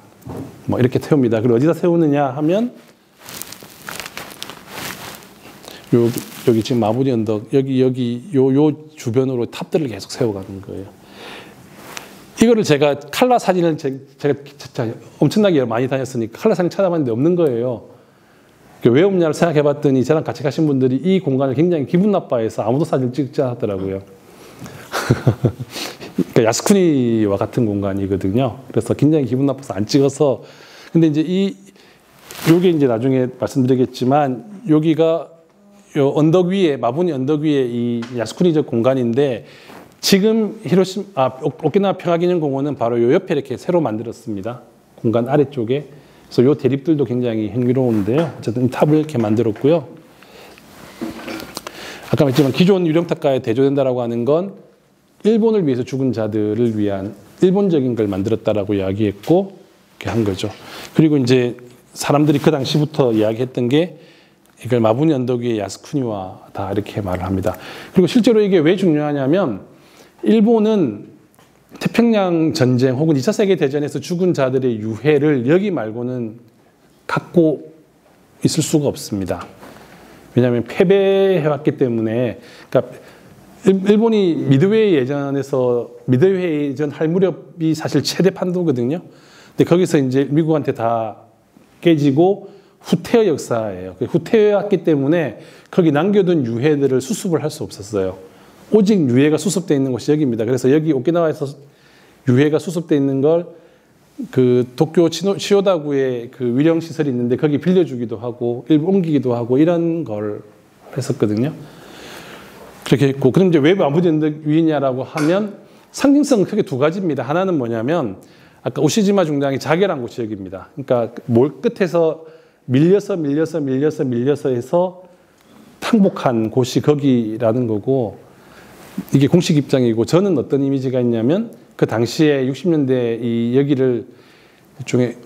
뭐 이렇게 세웁니다. 그리고 어디다 세우느냐 하면 여기 지금 마무리 언덕, 요 주변으로 탑들을 계속 세워가는 거예요. 이거를 제가 칼라 사진을 제가 엄청나게 많이 다녔으니까 칼라 사진 찾아봤는데 없는 거예요. 왜 없냐를 생각해 봤더니 저랑 같이 가신 분들이 이 공간을 굉장히 기분 나빠해서 아무도 사진 찍지 않았더라고요. 그러니까 야스쿠니와 같은 공간이거든요. 그래서 굉장히 기분 나빠서 안 찍어서. 근데 이제 요게 이제 나중에 말씀드리겠지만 여기가 요 언덕 위에, 마부니 언덕 위에 이 야스쿠니적 공간인데 지금 오키나와 평화기념공원은 바로 요 옆에 이렇게 새로 만들었습니다. 공간 아래쪽에. 그래서 요 대립들도 굉장히 흥미로운데요. 어쨌든 이 탑을 이렇게 만들었고요. 아까 말했지만 기존 유령탑과에 대조된다라고 하는 건 일본을 위해서 죽은 자들을 위한 일본적인 걸 만들었다라고 이야기했고, 이렇게 한 거죠. 그리고 이제 사람들이 그 당시부터 이야기했던 게 이걸 마부니 언덕 위의 야스쿠니와 다 이렇게 말을 합니다. 그리고 실제로 이게 왜 중요하냐면 일본은 태평양 전쟁 혹은 2차 세계대전에서 죽은 자들의 유해를 여기 말고는 갖고 있을 수가 없습니다. 왜냐하면 패배해왔기 때문에. 그러니까 일본이 미드웨이 예전 할 무렵이 사실 최대 판도거든요. 근데 거기서 이제 미국한테 다 깨지고 후퇴의 역사예요. 후퇴해왔기 때문에 거기 남겨둔 유해들을 수습을 할 수 없었어요. 오직 유해가 수습되어 있는 곳이 여기입니다. 그래서 여기 오키나와에서 유해가 수습되어 있는 걸 그 도쿄 치요다구에 그 위령시설이 있는데 거기 빌려주기도 하고 일부 옮기기도 하고 이런 걸 했었거든요. 그렇게 했고, 그럼 이제 왜 마부니 언덕 위냐라고 하면 상징성은 크게 두 가지입니다. 하나는 뭐냐면 아까 우시지마 중장이 자결한 곳이 여기입니다. 그러니까 몰 끝에서 밀려서 해서 항복한 곳이 거기라는 거고, 이게 공식 입장이고, 저는 어떤 이미지가 있냐면 그 당시에 60년대 이 여기를 일종의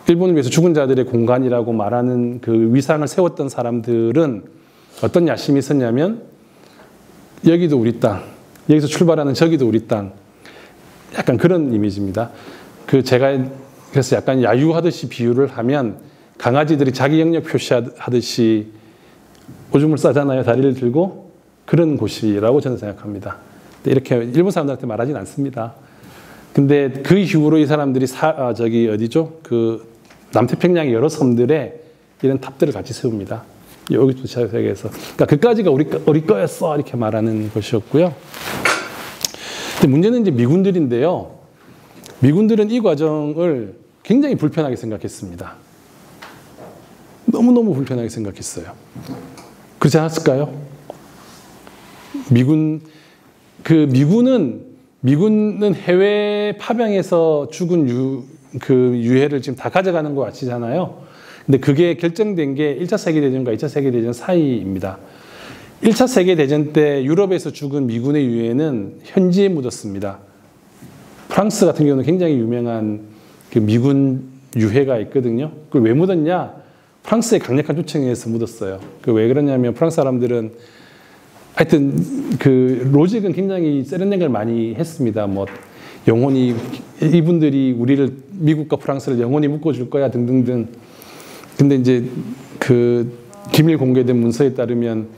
일본을 위해서 죽은 자들의 공간이라고 말하는 그 위상을 세웠던 사람들은 어떤 야심이 있었냐면 여기도 우리 땅, 여기서 출발하는 저기도 우리 땅, 약간 그런 이미지입니다. 제가 그래서 약간 야유하듯이 비유를 하면 강아지들이 자기 영역 표시하듯이 오줌을 싸잖아요. 다리를 들고. 그런 곳이라고 저는 생각합니다. 이렇게 일본 사람들한테 말하진 않습니다. 근데 그 이후로 이 사람들이 그 남태평양의 여러 섬들에 이런 탑들을 같이 세웁니다. 여기 도시에서. 그러니까 그까지가 우리 거였어 이렇게 말하는 것이었고요. 근데 문제는 이제 미군들인데요. 미군들은 이 과정을 굉장히 불편하게 생각했습니다. 너무너무 불편하게 생각했어요. 그렇지 않았을까요? 미군은 해외 파병에서 죽은 유해를 지금 다 가져가는 거 아시잖아요. 근데 그게 결정된 게 1차 세계대전과 2차 세계대전 사이입니다. 1차 세계대전 때 유럽에서 죽은 미군의 유해는 현지에 묻었습니다. 프랑스 같은 경우는 굉장히 유명한 그 미군 유해가 있거든요. 그걸 왜 묻었냐? 프랑스의 강력한 초청에 의해서 묻었어요. 왜 그러냐면 프랑스 사람들은 하여튼 그 로직은 굉장히 세련된 걸 많이 했습니다. 뭐 영원히 이분들이 우리를 미국과 프랑스를 영원히 묶어줄 거야 등등등. 근데 이제 그 기밀 공개된 문서에 따르면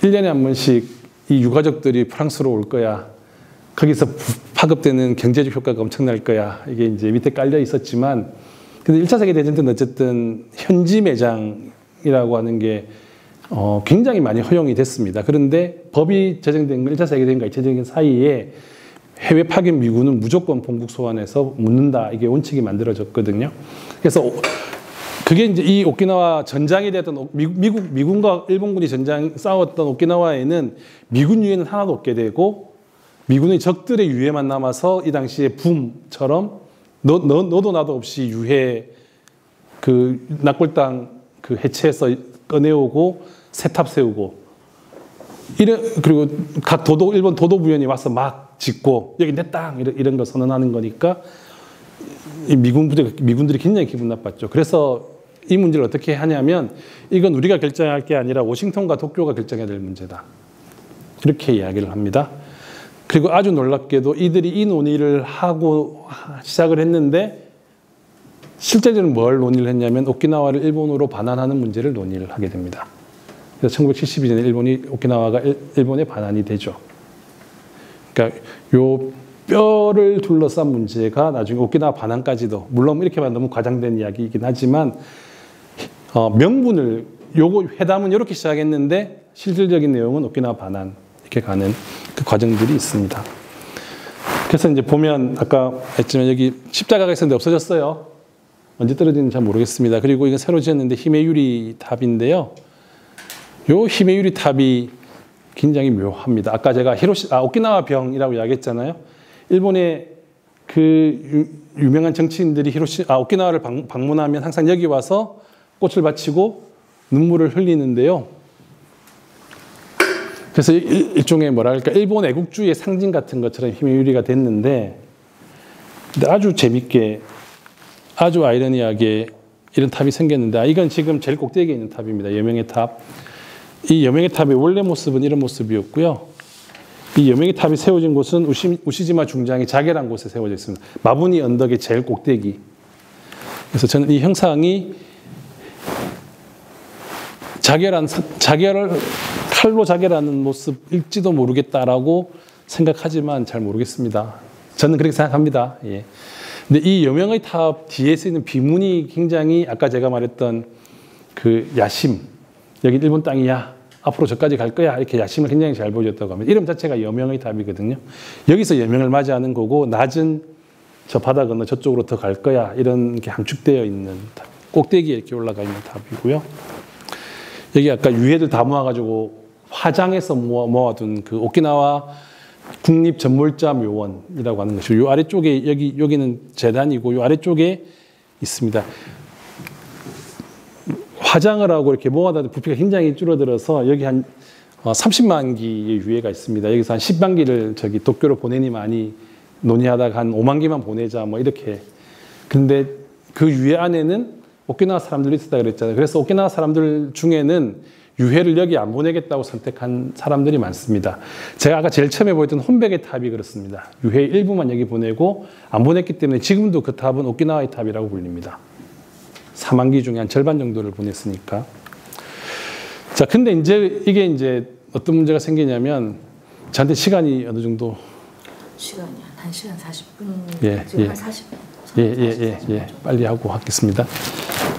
1년에 한 번씩 이 유가족들이 프랑스로 올 거야. 거기서 파급되는 경제적 효과가 엄청날 거야. 이게 이제 밑에 깔려 있었지만, 근데 1차 세계대전 때는 어쨌든 현지 매장이라고 하는 게 굉장히 많이 허용이 됐습니다. 그런데 법이 제정된 건 1차 세계대전과 2차 세계대전 사이에 해외 파견 미군은 무조건 본국 소환해서 묻는다. 이게 원칙이 만들어졌거든요. 그래서 그게 이제 이 오키나와 전장이 됐던 미군과 일본군이 싸웠던 오키나와에는 미군 유해는 하나도 없게 되고 미군의 적들의 유해만 남아서 이 당시에 붐처럼 너도 나도 없이 유해 그 낙골당 그 해체해서 꺼내오고 세탑 세우고 그리고 각 일본 도도부연이 와서 막 짓고 여기 내 땅 이런 거 선언하는 거니까 이 미군들이 굉장히 기분 나빴죠. 그래서 이 문제를 어떻게 하냐면 이건 우리가 결정할 게 아니라 워싱턴과 도쿄가 결정해야 될 문제다. 이렇게 이야기를 합니다. 그리고 아주 놀랍게도 이들이 이 논의를 하고 시작을 했는데 실제적으로 뭘 논의를 했냐면 오키나와를 일본으로 반환하는 문제를 논의를 하게 됩니다. 그래서 1972년에 오키나와가 일본에 반환이 되죠. 그러니까 요 뼈를 둘러싼 문제가 나중에 오키나와 반환까지도, 물론 이렇게만 너무 과장된 이야기이긴 하지만 명분을, 요거 회담은 이렇게 시작했는데 실질적인 내용은 오키나와 반환 이렇게 가는 그 과정들이 있습니다. 그래서 이제 보면 아까 했지만 여기 십자가가 있었는데 없어졌어요. 언제 떨어지는지 잘 모르겠습니다. 그리고 이건 새로 지었는데 히메유리 탑인데요. 요 히메유리 탑이 굉장히 묘합니다. 아까 제가 오키나와 병이라고 이야기했잖아요. 일본의 그 유명한 정치인들이 오키나와를 방문하면 항상 여기 와서 꽃을 바치고 눈물을 흘리는데요. 그래서 일종의 뭐랄까 일본 애국주의의 상징 같은 것처럼 히메유리가 됐는데, 근데 아주 재밌게, 아주 아이러니하게 이런 탑이 생겼는데, 이건 지금 제일 꼭대기에 있는 탑입니다. 여명의 탑. 이 여명의 탑의 원래 모습은 이런 모습이었고요. 이 여명의 탑이 세워진 곳은 우시지마 중장이 자결한 곳에 세워져 있습니다. 마부니 언덕의 제일 꼭대기. 그래서 저는 이 형상이 자결을 칼로 자결하는 모습일지도 모르겠다라고 생각하지만 잘 모르겠습니다. 저는 그렇게 생각합니다. 예. 근데 이 여명의 탑 뒤에 쓰이는 비문이 굉장히 아까 제가 말했던 그 야심, 여기 일본 땅이야, 앞으로 저까지 갈 거야, 이렇게 야심을 굉장히 잘 보여줬다고 합니다. 이름 자체가 여명의 탑이거든요. 여기서 여명을 맞이하는 거고, 낮은 저 바다 건너 저쪽으로 더 갈 거야, 이런 게 함축되어 있는 탑, 꼭대기에 이렇게 올라가 있는 탑이고요. 여기 아까 유해들 다 모아가지고 화장해서 모아둔 그 오키나와 국립전몰자 묘원이라고 하는 것이고, 요 아래쪽에 여기는 재단이고, 요 아래쪽에 있습니다. 화장을 하고 이렇게 모아다 부피가 굉장히 줄어들어서 여기 한 30만 기의 유해가 있습니다. 여기서 한 10만 기를 도쿄로 보내니 많이 논의하다가 한 5만 기만 보내자 뭐 이렇게. 근데 그 유해 안에는 오키나와 사람들이 있었다 그랬잖아요. 그래서 오키나와 사람들 중에는 유해를 여기 안 보내겠다고 선택한 사람들이 많습니다. 제가 아까 제일 처음에 보였던 혼백의 탑이 그렇습니다. 유해 일부만 여기 보내고 안 보냈기 때문에 지금도 그 탑은 오키나와의 탑이라고 불립니다. 4만 기 중에 한 절반 정도를 보냈으니까. 자, 근데 이게 어떤 문제가 생기냐면, 저한테 시간이 어느 정도? 시간이 한 1시간 40분. 예, 지금 예. 한 40분. 예. 빨리 하고 하겠습니다.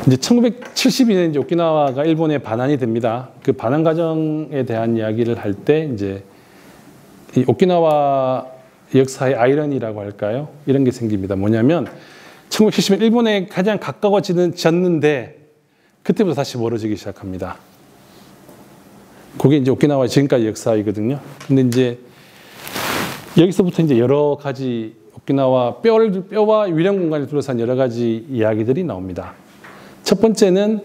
이제 1972년 이제 오키나와가 일본에 반환이 됩니다. 그 반환 과정에 대한 이야기를 할 때 이제 이 오키나와 역사의 아이러니라고 할까요? 이런 게 생깁니다. 뭐냐면 1970년 일본에 가장 가까워졌는데 그때부터 다시 멀어지기 시작합니다. 그게 이제 오키나와의 지금까지 역사이거든요. 근데 이제 여기서부터 이제 여러 가지 오키나와 뼈와 위령 공간을 둘러싼 여러 가지 이야기들이 나옵니다. 첫 번째는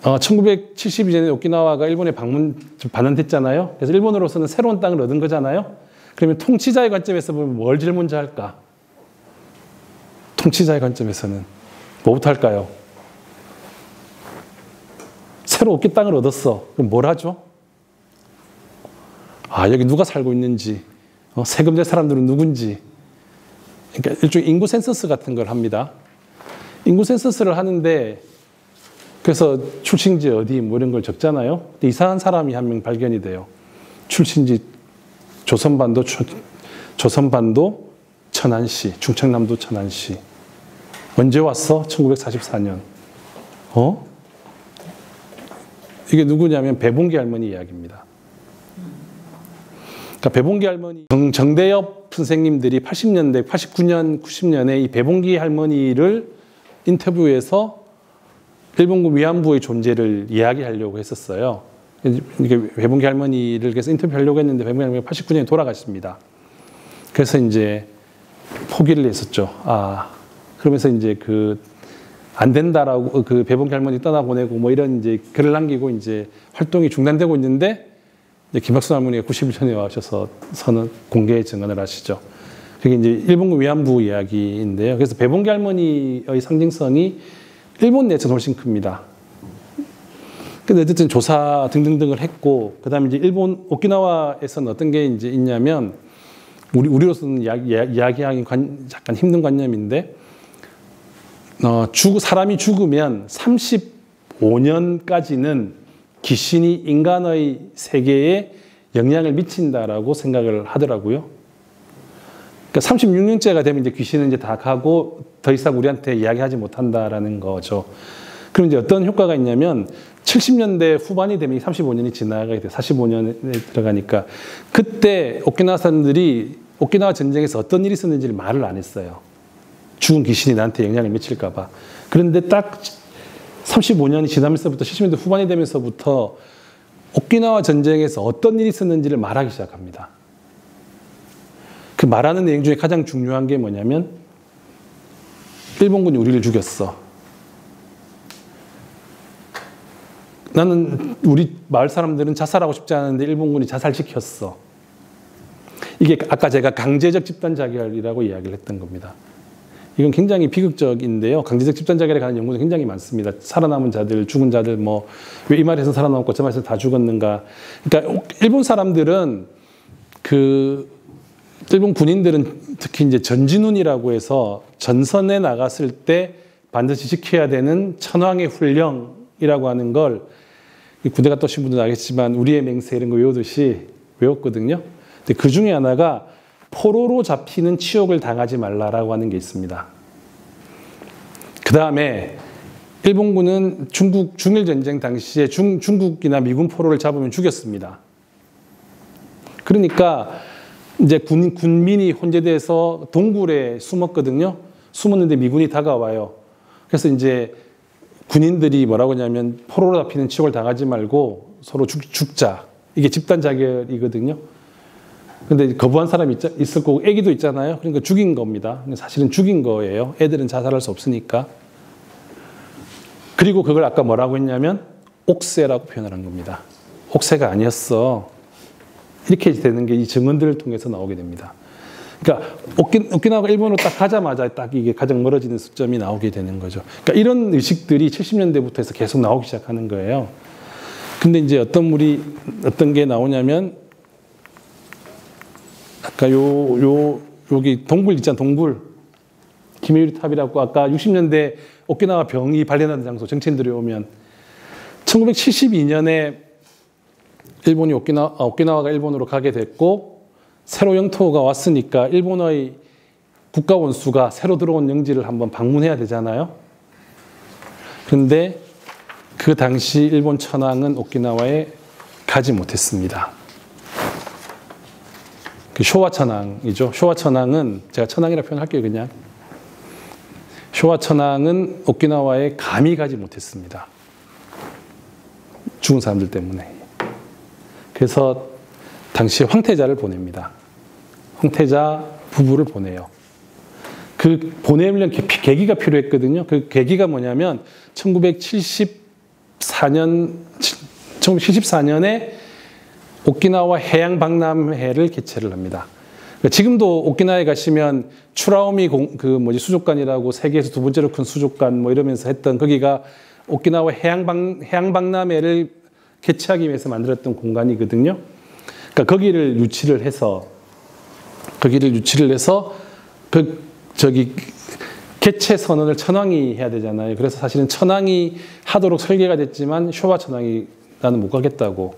1972년에 오키나와가 일본에 반환됐잖아요. 그래서 일본으로서는 새로운 땅을 얻은 거잖아요. 그러면 통치자의 관점에서 보면 뭘 제일 먼저 할까? 통치자의 관점에서는 뭐부터 할까요? 새로 오키 땅을 얻었어. 그럼 뭘 하죠? 여기 누가 살고 있는지, 세금 낼 사람들은 누군지. 그러니까 일종의 인구 센서스 같은 걸 합니다. 인구 센서스를 하는데, 그래서 출생지 어디 뭐 이런 걸 적잖아요. 근데 이상한 사람이 한 명 발견이 돼요. 출신지 조선반도 천안시, 충청남도 천안시. 언제 왔어? 1944년. 이게 누구냐면 배봉기 할머니 이야기입니다. 그러니까 배봉기 할머니, 정대엽 선생님들이 80년대, 89년, 90년에 이 배봉기 할머니를 인터뷰에서 일본군 위안부의 존재를 이야기하려고 했었어요. 이게 배봉기 할머니를 그래서 인터뷰하려고 했는데 배봉기 할머니가 89년에 돌아가십니다. 그래서 이제 포기를 했었죠. 그러면서 이제 안 된다라고 그 배봉기 할머니 떠나보내고 뭐 이런 이제 글을 남기고 이제 활동이 중단되고 있는데 이제 김학순 할머니가 90일 전에 와셔서 공개 증언을 하시죠. 그게 이제 일본군 위안부 이야기인데요. 그래서 배봉기 할머니의 상징성이 일본 내에서는 훨씬 큽니다. 근데 어쨌든 조사 등등등을 했고, 그 다음에 이제 일본, 오키나와에서는 어떤 게 이제 있냐면, 우리로서는 이야기하기 약간 힘든 관념인데, 사람이 죽으면 35년까지는 귀신이 인간의 세계에 영향을 미친다라고 생각을 하더라고요. 그러니까 36년째가 되면 이제 귀신은 이제 다 가고 더 이상 우리한테 이야기하지 못한다라는 거죠. 그럼 이제 어떤 효과가 있냐면 70년대 후반이 되면 35년이 지나가게 돼요. 45년에 들어가니까 그때 오키나와 사람들이 오키나와 전쟁에서 어떤 일이 있었는지를 말을 안 했어요. 죽은 귀신이 나한테 영향을 미칠까 봐. 그런데 딱 35년이 지나면서부터 70년대 후반이 되면서부터 오키나와 전쟁에서 어떤 일이 있었는지를 말하기 시작합니다. 그 말하는 내용 중에 가장 중요한 게 뭐냐면 일본군이 우리를 죽였어. 나는 우리 마을 사람들은 자살하고 싶지 않은데 일본군이 자살시켰어. 이게 아까 제가 강제적 집단 자결이라고 이야기를 했던 겁니다. 이건 굉장히 비극적인데요. 강제적 집단 자결에 관한 연구는 굉장히 많습니다. 살아남은 자들, 죽은 자들, 뭐 왜 이 말에서 살아남고 저 말에서 다 죽었는가. 그러니까 일본 사람들은 일본 군인들은 특히 이제 전진운이라고 해서 전선에 나갔을 때 반드시 지켜야 되는 천황의 훈령이라고 하는 걸 군대 갔다 오신 분들은 알겠지만 우리의 맹세 이런 거 외우듯이 외웠거든요. 근데 그 중에 하나가 포로로 잡히는 치욕을 당하지 말라라고 하는 게 있습니다. 그 다음에 일본군은 중일 전쟁 당시에 중국이나 미군 포로를 잡으면 죽였습니다. 그러니까 이제 군민이 혼재돼서 동굴에 숨었거든요. 숨었는데 미군이 다가와요. 그래서 이제 군인들이 뭐라고 하냐면 포로로 잡히는 치욕을 당하지 말고 서로 죽자. 이게 집단 자결이거든요. 근데 거부한 사람이 있을 거고 애기도 있잖아요. 그러니까 죽인 겁니다. 사실은 죽인 거예요. 애들은 자살할 수 없으니까. 그리고 그걸 아까 뭐라고 했냐면 옥새라고 표현을 한 겁니다. 옥새가 아니었어. 이렇게 되는 게 이 증언들을 통해서 나오게 됩니다. 그러니까 오키나와가 일본으로 딱 가자마자 딱 이게 가장 멀어지는 수점이 나오게 되는 거죠. 그러니까 이런 의식들이 70년대부터 해서 계속 나오기 시작하는 거예요. 근데 이제 어떤 게 나오냐면 아까 여기 동굴 있잖아, 동굴. 기메유리 탑이라고 아까 60년대 오키나와 병이 발견하는 장소, 정치인들이 오면 1972년에 일본이 오키나와가 일본으로 가게 됐고 새로 영토가 왔으니까 일본의 국가 원수가 새로 들어온 영지를 한번 방문해야 되잖아요. 그런데 그 당시 일본 천황은 오키나와에 가지 못했습니다. 그 쇼와 천황이죠. 쇼와 천황은 제가 천황이라 표현할게요, 그냥. 쇼와 천황은 오키나와에 감히 가지 못했습니다. 죽은 사람들 때문에. 그래서 당시에 황태자를 보냅니다. 황태자 부부를 보내요. 그 보내려면 계기가 필요했거든요. 그 계기가 뭐냐면 1974년에 오키나와 해양 박람회를 개최를 합니다. 지금도 오키나와에 가시면 추라오미 수족관이라고 세계에서 두 번째로 큰 수족관 뭐 이러면서 했던 거기가 오키나와 해양 박람회를 개최하기 위해서 만들었던 공간이거든요. 그러니까 거기를 유치를 해서 개최 선언을 천황이 해야 되잖아요. 그래서 사실은 천황이 하도록 설계가 됐지만 쇼와 천황이 나는 못 가겠다고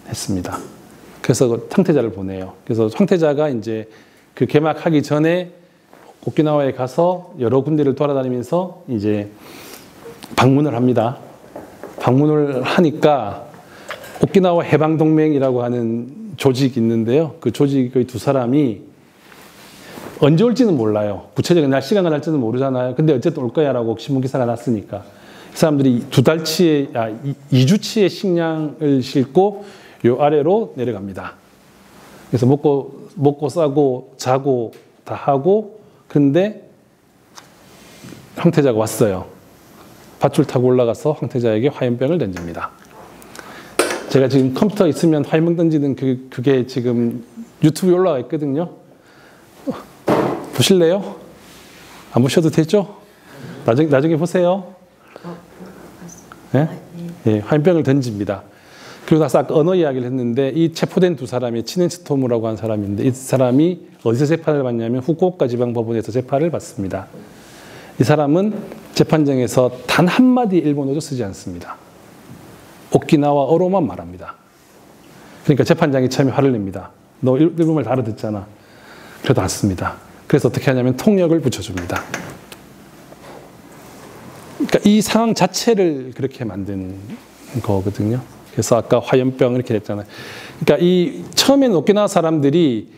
했습니다. 그래서 황태자를 보내요. 그래서 황태자가 이제 그 개막하기 전에 오키나와에 가서 여러 군데를 돌아다니면서 이제 방문을 합니다. 방문을 하니까 오키나와 해방동맹이라고 하는 조직이 있는데요. 그 조직의 두 사람이 언제 올지는 몰라요. 구체적인 시간과 날짜는 모르잖아요. 근데 어쨌든 올 거야라고 신문기사가 났으니까. 그 사람들이 2주치의 식량을 싣고 요 아래로 내려갑니다. 그래서 먹고 싸고 자고 다 하고, 그런데 황태자가 왔어요. 밧줄 타고 올라가서 황태자에게 화염병을 던집니다. 제가 지금 컴퓨터 있으면 화염병 던지는 그게 지금 유튜브에 올라가 있거든요. 보실래요? 안 보셔도 되죠? 나중에 보세요. 네? 예, 화염병을 던집니다. 그리고 나서 아까 언어 이야기를 했는데 이 체포된 두 사람이 치넨스토무라고 하는 사람인데 이 사람이 어디서 재판을 받냐면 후쿠오카 지방법원에서 재판을 받습니다. 이 사람은 재판장에서 단 한마디 일본어도 쓰지 않습니다. 오키나와어로만 말합니다. 그러니까 재판장이 처음에 화를 냅니다. 너 일본말 다 알아듣잖아. 그래도 안 씁니다. 그래서 어떻게 하냐면 통역을 붙여줍니다. 그러니까 이 상황 자체를 그렇게 만든 거거든요. 그래서 아까 화염병 이렇게 됐잖아요. 그러니까 이 처음에는 오키나와 사람들이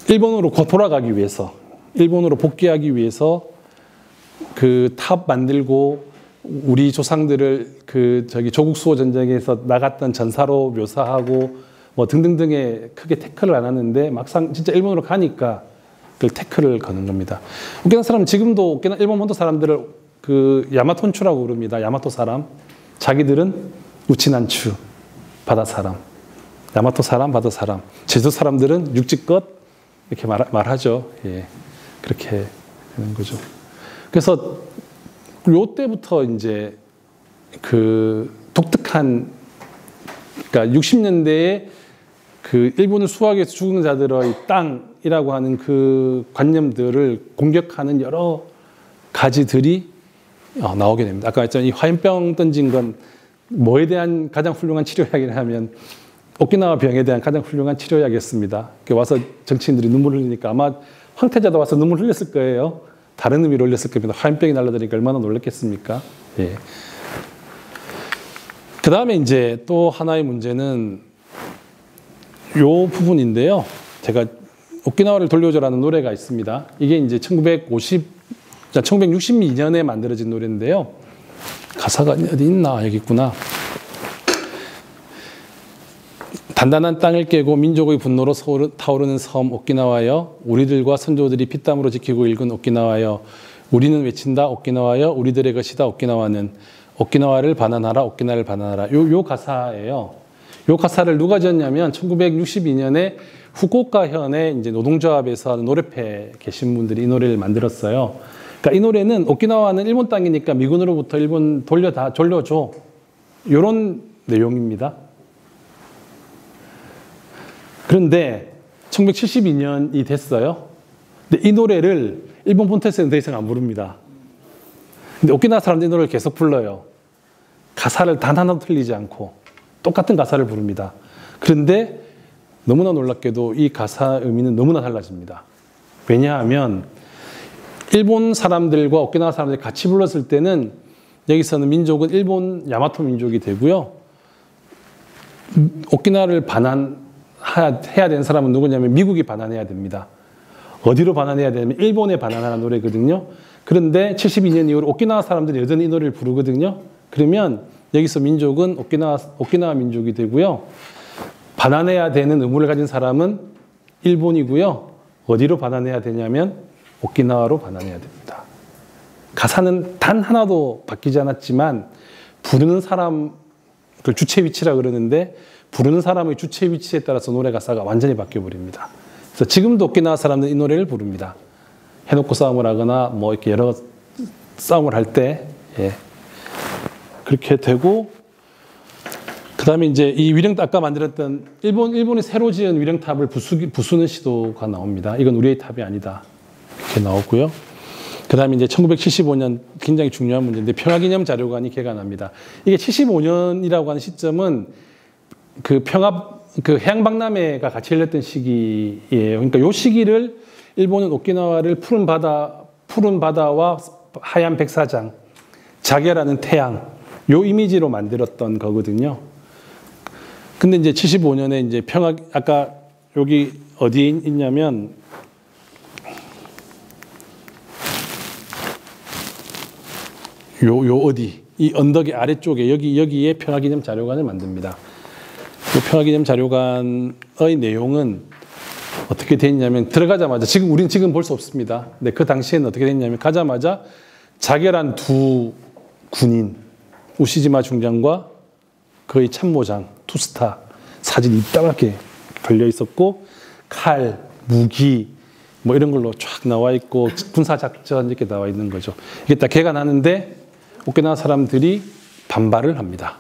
일본으로 돌아가기 위해서, 일본으로 복귀하기 위해서 그 탑 만들고 우리 조상들을 조국 수호 전쟁에서 나갔던 전사로 묘사하고 뭐 등등등의 크게 태클을 안 하는데 막상 진짜 일본으로 가니까 그 태클을 거는 겁니다. 오키나와 사람은 지금도 일본 본토 사람들을 그 야마톤추라고 부릅니다. 야마토 사람. 자기들은 우치난추, 바다 사람. 야마토 사람, 바다 사람. 제주 사람들은 육지껏 이렇게 말하죠. 예. 그렇게 되는 거죠. 그래서 요 때부터 이제 그 독특한, 그러니까 60년대에 그 일본을 수호하기 위해서 죽은 자들의 땅이라고 하는 그 관념들을 공격하는 여러 가지들이 나오게 됩니다. 아까 했잖아요. 이 화염병 던진 건 뭐에 대한 가장 훌륭한 치료약이라 하면 오키나와 병에 대한 가장 훌륭한 치료약이었습니다. 와서 정치인들이 눈물을 흘리니까 아마 황태자도 와서 눈물 흘렸을 거예요. 다른 의미로 흘렸을 겁니다. 화염병이 날아다니까 얼마나 놀랐겠습니까? 예. 그 다음에 이제 또 하나의 문제는 요 부분인데요. 제가 오키나와를 돌려줘라는 노래가 있습니다. 이게 이제 1962년에 만들어진 노래인데요. 가사가 어디 있나? 여기 있구나. 단단한 땅을 깨고 민족의 분노로 타오르는 섬 오키나와여, 우리들과 선조들이 피땀으로 지키고 일군 오키나와여, 우리는 외친다 오키나와여, 우리들의 것이다 오키나와는, 오키나와를 반환하라 오키나와를 반환하라. 요 가사예요. 요 가사를 누가 지었냐면 1962년에 후쿠오카현의 이제 노동조합에서 노래패 계신 분들이 이 노래를 만들었어요. 그러니까 이 노래는 오키나와는 일본 땅이니까 미군으로부터 일본 돌려줘. 요런 내용입니다. 그런데 1972년이 됐어요. 근데 이 노래를 일본 본토에서는 더 이상 안 부릅니다. 근데 오키나와 사람들이 이 노래를 계속 불러요. 가사를 단 하나도 틀리지 않고 똑같은 가사를 부릅니다. 그런데 너무나 놀랍게도 이 가사 의미는 너무나 달라집니다. 왜냐하면 일본 사람들과 오키나와 사람들이 같이 불렀을 때는 여기서는 민족은 일본 야마토 민족이 되고요. 오키나와를 반환해야 되는 사람은 누구냐면 미국이 반환해야 됩니다. 어디로 반환해야 되냐면 일본에 반환하는 노래거든요. 그런데 72년 이후로 오키나와 사람들이 여전히 이 노래를 부르거든요. 그러면 여기서 민족은 오키나와 민족이 되고요. 반환해야 되는 의무를 가진 사람은 일본이고요. 어디로 반환해야 되냐면 오키나와로 반환해야 됩니다. 가사는 단 하나도 바뀌지 않았지만 부르는 사람, 그 주체 위치라 그러는데 부르는 사람의 주체 위치에 따라서 노래 가사가 완전히 바뀌어버립니다. 그래서 지금도 오키나와 사람들은 이 노래를 부릅니다. 해놓고 싸움을 하거나 뭐 이렇게 여러 싸움을 할 때, 예. 그렇게 되고, 그 다음에 이제 이 아까 만들었던 일본이 새로 지은 위령탑을 부수는 시도가 나옵니다. 이건 우리의 탑이 아니다. 이렇게 나오고요. 그 다음에 이제 1975년 굉장히 중요한 문제인데 평화기념 자료관이 개관합니다. 이게 75년이라고 하는 시점은 그 해양박람회가 같이 열렸던 시기예요. 그러니까 이 시기를 일본은 오키나와를 푸른 바다와 하얀 백사장, 자결하는 태양, 요 이미지로 만들었던 거거든요. 근데 이제 75년에 이제 아까 여기 어디에 있냐면, 이 언덕의 아래쪽에 여기에 평화기념 자료관을 만듭니다. 이 평화기념 자료관의 내용은 어떻게 됐냐면 들어가자마자 우리는 지금 볼 수 없습니다. 근데 그 당시에는 어떻게 됐냐면 가자마자 자결한 두 군인 우시지마 중장과 그의 참모장 투스타 사진이 이따가게 걸려 있었고 칼, 무기 뭐 이런 걸로 쫙 나와 있고 군사작전 이렇게 나와 있는 거죠. 이게 딱 개간하는데 오키나와 사람들이 반발을 합니다.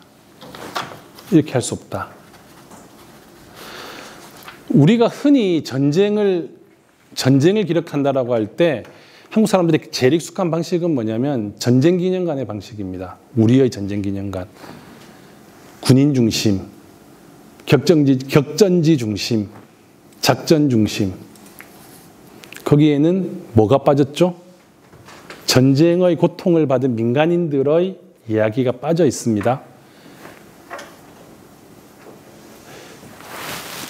이렇게 할 수 없다. 우리가 흔히 전쟁을 기록한다라고 할 때 한국 사람들이 제일 익숙한 방식은 뭐냐면 전쟁기념관의 방식입니다. 우리의 전쟁기념관. 군인 중심, 격전지 중심, 작전 중심. 거기에는 뭐가 빠졌죠? 전쟁의 고통을 받은 민간인들의 이야기가 빠져 있습니다.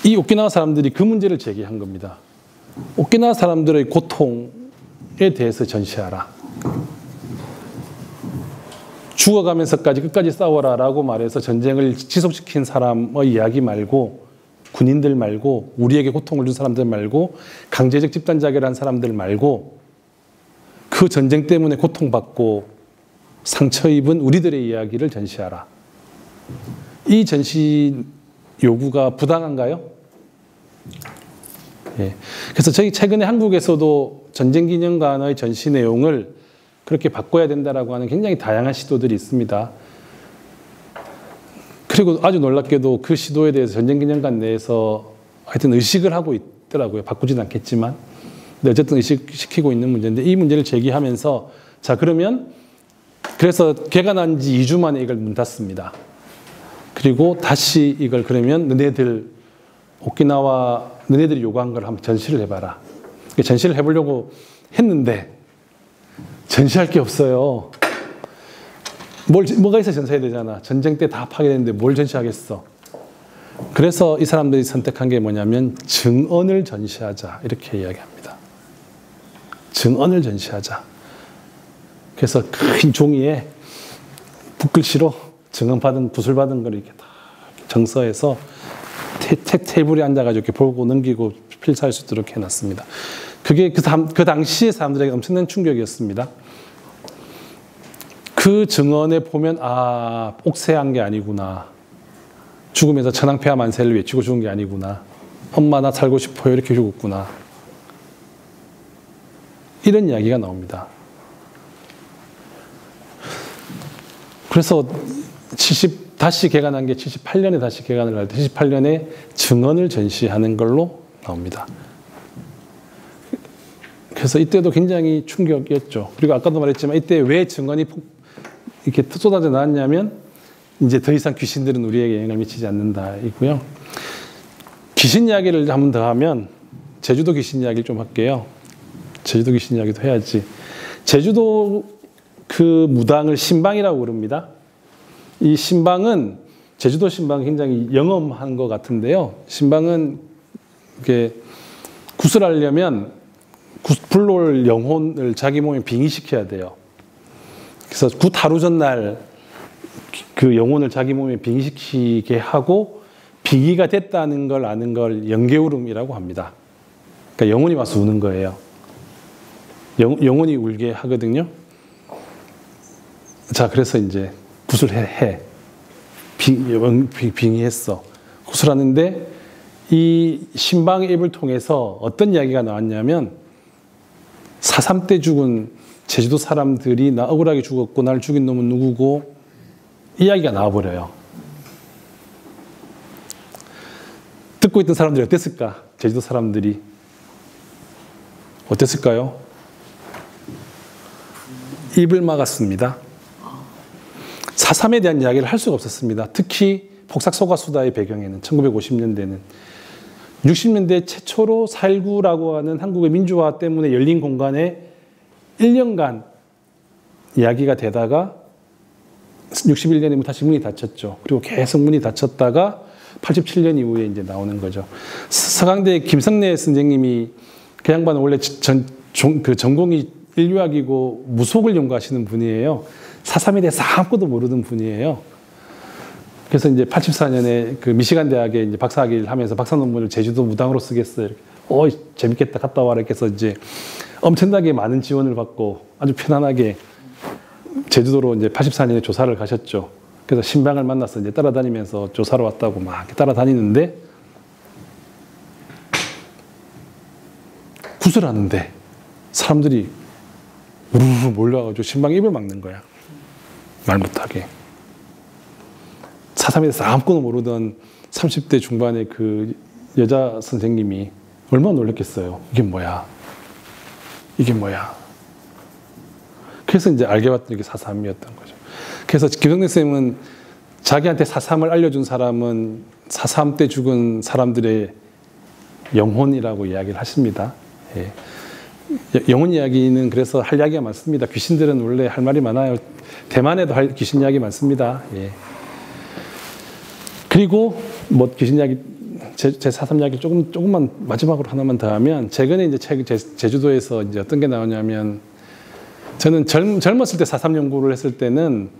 이 오키나와 사람들이 그 문제를 제기한 겁니다. 오키나와 사람들의 고통에 대해서 전시하라. 죽어가면서까지 끝까지 싸워라라고 말해서 전쟁을 지속시킨 사람의 이야기 말고 군인들 말고 우리에게 고통을 준 사람들 말고 강제적 집단 자결한 사람들 말고 그 전쟁 때문에 고통받고 상처 입은 우리들의 이야기를 전시하라. 이 전시 요구가 부당한가요? 예. 그래서 저희 최근에 한국에서도 전쟁기념관의 전시 내용을 그렇게 바꿔야 된다라고 하는 굉장히 다양한 시도들이 있습니다. 그리고 아주 놀랍게도 그 시도에 대해서 전쟁기념관 내에서 하여튼 의식을 하고 있더라고요. 바꾸진 않겠지만. 근데 어쨌든 의식시키고 있는 문제인데 이 문제를 제기하면서 자 그러면 그래서 개관한 지 2주 만에 이걸 문 닫습니다. 그리고 다시 이걸 그러면 너네들이 요구한 걸 한번 전시를 해봐라. 전시를 해보려고 했는데 전시할 게 없어요. 뭐가 있어 전시해야 되잖아. 전쟁 때 다 파괴됐는데 뭘 전시하겠어. 그래서 이 사람들이 선택한 게 뭐냐면 증언을 전시하자 이렇게 이야기합니다. 증언을 전시하자. 그래서 큰 종이에 붓글씨로 증언받은 구슬받은 걸 이렇게 다 정서해서 테이블에 앉아가지고 이렇게 보고 넘기고 필사할 수 있도록 해놨습니다. 그게 그 당시의 사람들에게 엄청난 충격이었습니다. 그 증언에 보면 옥새한 게 아니구나. 죽으면서 천황폐하 만세를 외치고 죽은 게 아니구나. 엄마 나 살고 싶어요 이렇게 죽었구나. 이런 이야기가 나옵니다. 그래서 다시 개관한 게 78년에 다시 개관을 할 때 78년에 증언을 전시하는 걸로 나옵니다. 그래서 이때도 굉장히 충격이었죠. 그리고 아까도 말했지만 이때 왜 증언이 이렇게 쏟아져 나왔냐면 이제 더 이상 귀신들은 우리에게 영향을 미치지 않는다 이고요. 귀신 이야기를 한 번 더 하면 제주도 귀신 이야기를 좀 할게요. 제주도 귀신 이야기도 해야지. 제주도 그 무당을 신방이라고 부릅니다. 이 신방은 제주도 신방은 굉장히 영험한 것 같은데요. 신방은 이렇게 구슬하려면 불놀 영혼을 자기 몸에 빙의시켜야 돼요. 그래서 굿 하루 전날 그 영혼을 자기 몸에 빙의시키게 하고 빙의가 됐다는 걸 아는 걸 영계울음이라고 합니다. 그러니까 영혼이 와서 우는 거예요. 영혼이 울게 하거든요. 자, 그래서 이제 구슬해. 빙의했어. 구슬하는데 이 신방의 입을 통해서 어떤 이야기가 나왔냐면 4.3 때 죽은 제주도 사람들이 나 억울하게 죽었고 날 죽인 놈은 누구고 이야기가 나와버려요. 듣고 있던 사람들이 어땠을까? 제주도 사람들이 어땠을까요? 입을 막았습니다. 4.3에 대한 이야기를 할 수가 없었습니다. 특히 폭삭소가수다의 배경에는 1950년대는 60년대 최초로 4.19라고 하는 한국의 민주화 때문에 열린 공간에 1년간 이야기가 되다가 61년에 다시 문이 닫혔죠. 그리고 계속 문이 닫혔다가 87년 이후에 이제 나오는 거죠. 서강대 김성래 선생님이 그 양반은 원래 전공이 인류학이고 무속을 연구하시는 분이에요. 4.3에 대해서 아무것도 모르는 분이에요. 그래서 이제 84년에 그 미시간 대학에 이제 박사학위를 하면서 박사 논문을 제주도 무당으로 쓰겠어요. 이렇게 재밌겠다, 갔다 와라. 이렇게 해서 이제 엄청나게 많은 지원을 받고 아주 편안하게 제주도로 이제 84년에 조사를 가셨죠. 그래서 신방을 만나서 이제 따라다니면서 조사를 왔다고 막 이렇게 따라다니는데 구슬하는데 사람들이 우르르 몰려와가지고 신방에 입을 막는 거야. 말 못하게. 4.3에 대해서 아무것도 모르던 30대 중반의 그 여자 선생님이 얼마나 놀랐겠어요. 이게 뭐야? 이게 뭐야? 그래서 이제 알게 봤더니 이게 4.3이었던 거죠. 그래서 김성래 쌤은 자기한테 4.3을 알려준 사람은 4.3 때 죽은 사람들의 영혼이라고 이야기를 하십니다. 예. 영혼 이야기는 그래서 할 이야기가 많습니다. 귀신들은 원래 할 말이 많아요. 대만에도 귀신 이야기 많습니다. 예. 그리고 뭐 귀신 이야기 제 4.3 이야기 조금만 마지막으로 하나만 더 하면 최근에 이제 제주도에서 이제 어떤 게 나오냐면 저는 젊었을 때 4.3 연구를 했을 때는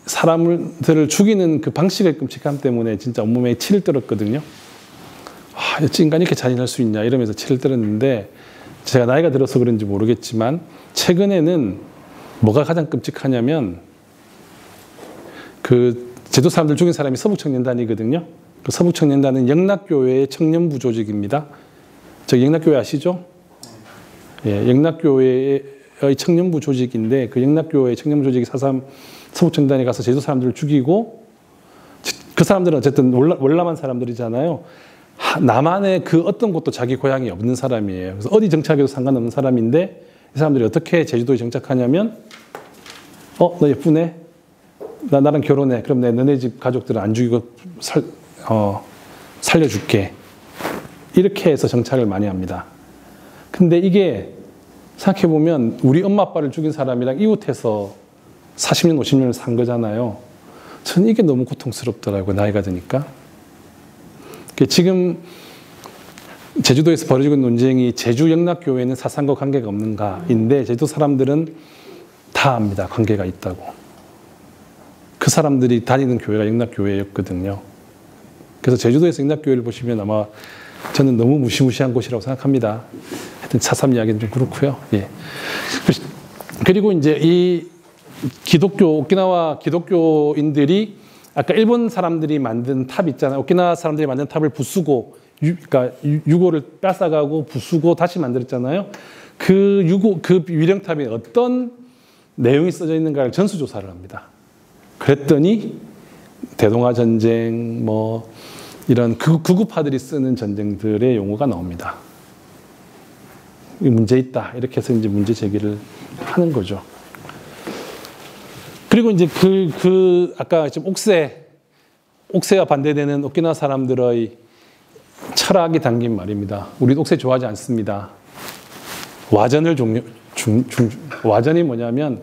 사람들을 죽이는 그 방식의 끔찍함 때문에 진짜 온몸에 치를 떨었거든요. 어찌 인간이 이렇게 잔인할 수 있냐 이러면서 치를 떨었는데 제가 나이가 들어서 그런지 모르겠지만 최근에는 뭐가 가장 끔찍하냐면 그 제주 사람들 죽인 사람이 서북청년단이거든요. 그 서북청년단은 영락교회의 청년부 조직입니다. 저 영락교회 아시죠? 예, 영락교회의 청년부 조직인데 그 영락교회의 청년부 조직이 4.3 서북청년단에 가서 제주 사람들을 죽이고 그 사람들은 어쨌든 월남한 사람들이잖아요. 남한의 그 어떤 곳도 자기 고향이 없는 사람이에요. 그래서 어디 정착해도 상관없는 사람인데 이 사람들이 어떻게 제주도에 정착하냐면 너 예쁘네? 나랑 결혼해. 그럼 너네 집 가족들은 안 죽이고 살려줄게. 이렇게 해서 정착을 많이 합니다. 근데 이게 생각해보면 우리 엄마 아빠를 죽인 사람이랑 이웃해서 40년, 50년을 산 거잖아요. 저는 이게 너무 고통스럽더라고요. 나이가 드니까. 지금 제주도에서 벌어지고 있는 논쟁이 제주 영락교회는 4.3과 관계가 없는가인데 제주 사람들은 다 압니다. 관계가 있다고. 그 사람들이 다니는 교회가 영락교회였거든요. 그래서 제주도에서 영락교회를 보시면 아마 저는 너무 무시무시한 곳이라고 생각합니다. 하여튼 4.3 이야기는 좀 그렇고요. 예. 그리고 이제 이 오키나와 기독교인들이 아까 일본 사람들이 만든 탑 있잖아요. 오키나와 사람들이 만든 탑을 부수고, 그러니까 유고를 뺏어가고 부수고 다시 만들었잖아요. 그 위령탑에 어떤 내용이 써져 있는가를 전수조사를 합니다. 그랬더니 대동아 전쟁, 뭐 이런 극우파들이 쓰는 전쟁들의 용어가 나옵니다. 문제 있다. 이렇게 해서 이제 문제 제기를 하는 거죠. 그리고 이제 아까 지금 옥새와 반대되는 오키나와 사람들의 철학이 담긴 말입니다. 우리 옥새 좋아하지 않습니다. 와전이 뭐냐면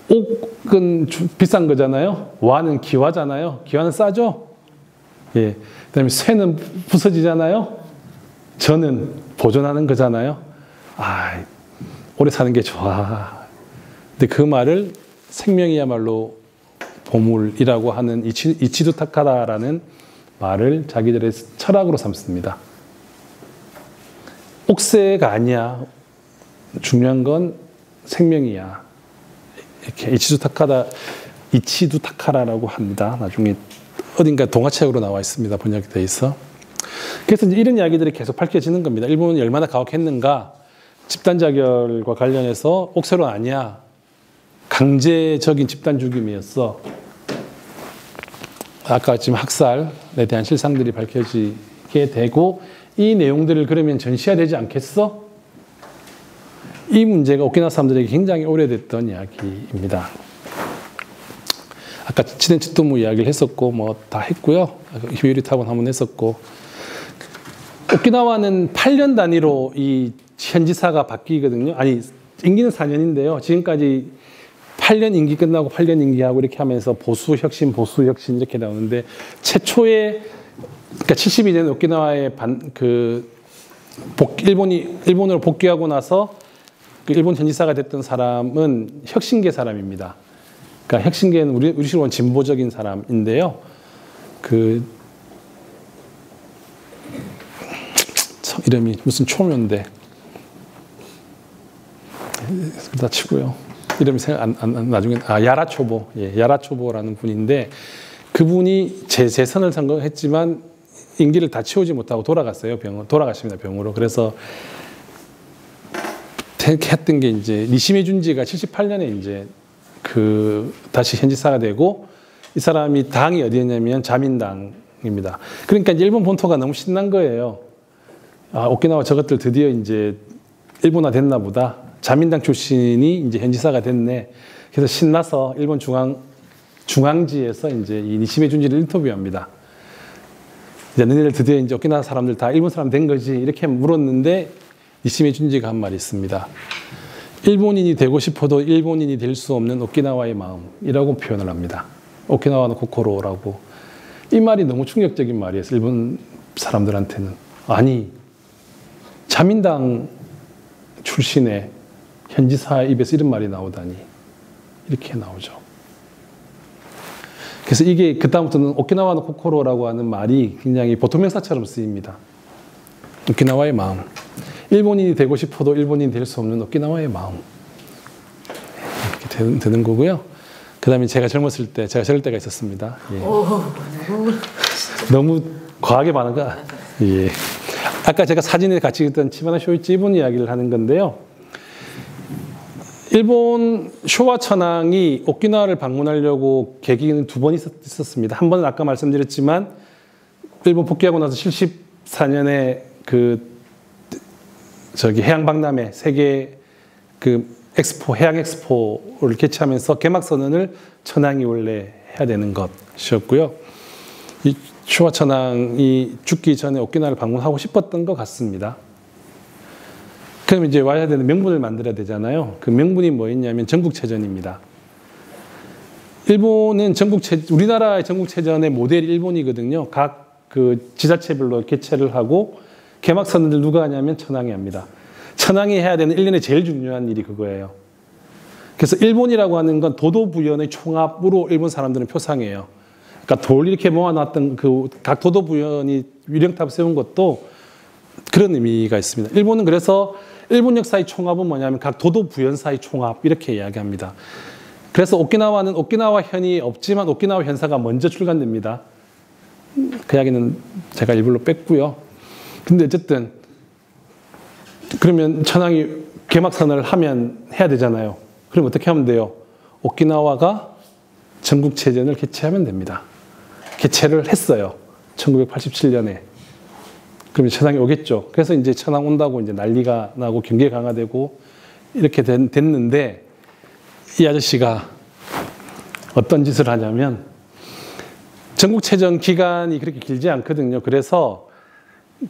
옥은 비싼 거잖아요. 와는 기와잖아요. 기와는 싸죠. 예. 그다음에 쇠는 부서지잖아요. 전은 보존하는 거잖아요. 오래 사는 게 좋아. 근데 그 말을 생명이야말로 보물이라고 하는 이치두 타카다라는 말을 자기들의 철학으로 삼습니다. 옥새가 아니야. 중요한 건 생명이야. 이렇게 이치두 타카라라고 합니다. 나중에 어딘가 동화책으로 나와 있습니다. 번역이 돼 있어. 그래서 이제 이런 이야기들이 계속 밝혀지는 겁니다. 일본이 얼마나 가혹했는가. 집단자결과 관련해서 옥새로 아니야. 강제적인 집단 죽임이었어. 아까 지금 학살에 대한 실상들이 밝혀지게 되고 이 내용들을 그러면 전시해야 되지 않겠어? 이 문제가 오키나와 사람들에게 굉장히 오래됐던 이야기입니다. 아까 치덴치토무 이야기를 했었고 뭐 다 했고요. 히메유리 타곤 한번 했었고 오키나와는 8년 단위로 이 현지사가 바뀌거든요. 아니 임기는 4년인데요. 지금까지 8년 임기 끝나고 8년 임기하고 이렇게 하면서 보수 혁신 이렇게 나오는데 최초의 그러니까 72년 오키나와에 일본으로 복귀하고 나서 그 일본 현지사가 됐던 사람은 혁신계 사람입니다. 그러니까 혁신계는 우리식으로 진보적인 사람인데요. 이름이 무슨 초묘인데 다 치고요. 이름이 나중에 야라초보, 야라초보라는 분인데 그분이 재선을 선거했지만 임기를 다 채우지 못하고 돌아갔어요. 돌아가십니다. 병으로. 그래서 했던 게 이제 니시메 준지가 78년에 이제 다시 현지사가 되고 이 사람이 당이 어디였냐면 자민당입니다. 그러니까 이제 일본 본토가 너무 신난 거예요. 오키나와 저것들 드디어 이제 일본화 됐나 보다. 자민당 출신이 이제 현지사가 됐네. 그래서 신나서 일본 중앙지에서 이제 이 니시메 준지를 인터뷰합니다. 이제 너희들 드디어 이제 오키나와 사람들 다 일본 사람 된 거지? 이렇게 물었는데 니시메 준지가 한 말이 있습니다. 일본인이 되고 싶어도 일본인이 될 수 없는 오키나와의 마음이라고 표현을 합니다. 오키나와는 코코로라고. 이 말이 너무 충격적인 말이었어요. 일본 사람들한테는. 아니, 자민당 출신의 현지사 입에서 이런 말이 나오다니. 이렇게 나오죠. 그래서 이게 그다음부터는 오키나와는 코코로라고 하는 말이 굉장히 보통명사처럼 쓰입니다. 오키나와의 마음. 일본인이 되고 싶어도 일본인이 될 수 없는 오키나와의 마음. 이렇게 되는 거고요. 그 다음에 제가 젊었을 때, 제가 저럴 때가 있었습니다. 예. 너무 과하게 많은가? 예. 아까 제가 사진에 같이 있던 치바나 쇼이치 이분 이야기를 하는 건데요. 일본 쇼와 천황이 오키나와를 방문하려고 계기는 2번 있었습니다. 한 번은 아까 말씀드렸지만 일본 복귀하고 나서 74년에 해양박람회 세계 엑스포, 해양 엑스포를 개최하면서 개막 선언을 천황이 원래 해야 되는 것이었고요. 이 쇼와 천황이 죽기 전에 오키나와를 방문하고 싶었던 것 같습니다. 그럼 이제 와야 되는 명분을 만들어야 되잖아요. 그 명분이 뭐였냐면 전국체전입니다. 일본은 우리나라의 전국체전의 모델이 일본이거든요. 각 지자체별로 개최를 하고 개막 선언을 누가 하냐면 천황이 합니다. 천황이 해야 되는 1년에 제일 중요한 일이 그거예요. 그래서 일본이라고 하는 건 도도부연의 총합으로 일본 사람들은 표상해요. 그러니까 돌 이렇게 모아놨던 각 도도부연이 위령탑 세운 것도 그런 의미가 있습니다. 일본은 그래서 일본 역사의 총합은 뭐냐면 각 도도부연사의 총합 이렇게 이야기합니다. 그래서 오키나와는 오키나와 현이 없지만 오키나와 현사가 먼저 출간됩니다. 그 이야기는 제가 일부러 뺐고요. 근데 어쨌든 그러면 천황이 개막선언을 해야 되잖아요. 그럼 어떻게 하면 돼요? 오키나와가 전국체전을 개최하면 됩니다. 개최를 했어요. 1987년에. 그러면 천황이 오겠죠. 그래서 이제 천황 온다고 이제 난리가 나고 경계 강화되고 이렇게 됐는데 이 아저씨가 어떤 짓을 하냐면 전국체전 기간이 그렇게 길지 않거든요. 그래서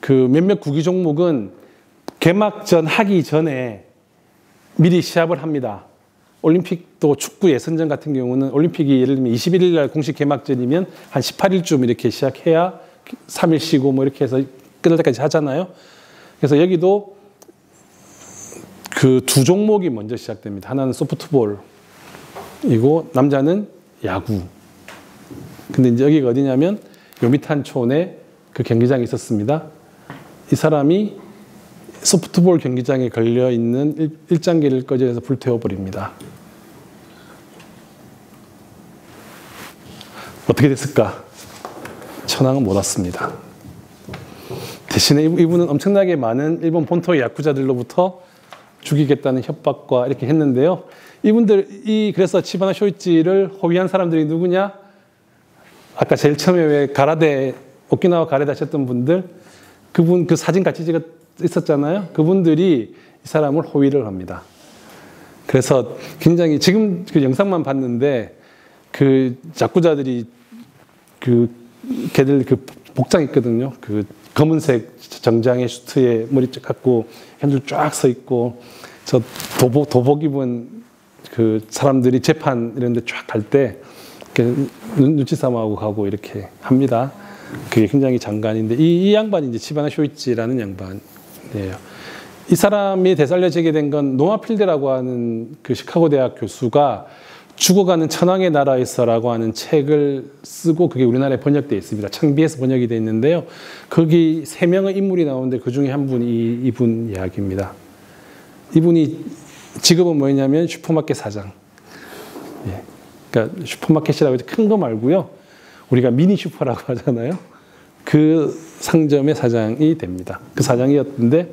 몇몇 구기 종목은 개막전 하기 전에 미리 시합을 합니다. 올림픽도 축구 예선전 같은 경우는 올림픽이 예를 들면 21일 날 공식 개막전이면 한 18일쯤 이렇게 시작해야 3일 쉬고 뭐 이렇게 해서 끝날 때까지 하잖아요. 그래서 여기도 2 종목이 먼저 시작됩니다. 하나는 소프트볼이고 남자는 야구. 근데 이제 여기가 어디냐면 요미탄촌에 그 경기장이 있었습니다. 이 사람이 소프트볼 경기장에 걸려있는 일장기를 꺼져서 불태워버립니다. 어떻게 됐을까? 천황은 못 왔습니다. 대신에 이분은 엄청나게 많은 일본 본토의 야쿠자들로부터 죽이겠다는 협박과 이렇게 했는데요. 그래서 치바나 쇼이치를 호위한 사람들이 누구냐? 아까 제일 처음에 왜 오키나와 가레다 하셨던 분들, 그 사진 같이 있었잖아요. 그분들이 이 사람을 호위를 합니다. 그래서 굉장히 지금 그 영상만 봤는데 야쿠자들이 걔들 복장 있거든요. 검은색 정장에 슈트에 머리 쫙 갖고 핸들 쫙 서 있고 저 도복 입은 사람들이 재판 이런 데 쫙 갈 때 눈치 싸움하고 가고 이렇게 합니다. 그게 굉장히 장관인데 이 양반이 이제 치바나 쇼이치라는 양반이에요. 이 사람이 되살려지게 된 건 노아 필드라고 하는 시카고 대학 교수가 죽어가는 천황의 나라에서라고 하는 책을 쓰고 그게 우리나라에 번역되어 있습니다. 창비에서 번역이 되어 있는데요. 거기 3명의 인물이 나오는데 그 중에 한 분이 이분 이야기입니다. 이분이 직업은 뭐였냐면 슈퍼마켓 사장. 예. 그러니까 슈퍼마켓이라고 해서 큰 거 말고요. 우리가 미니 슈퍼라고 하잖아요. 그 상점의 사장이 됩니다. 그 사장이었는데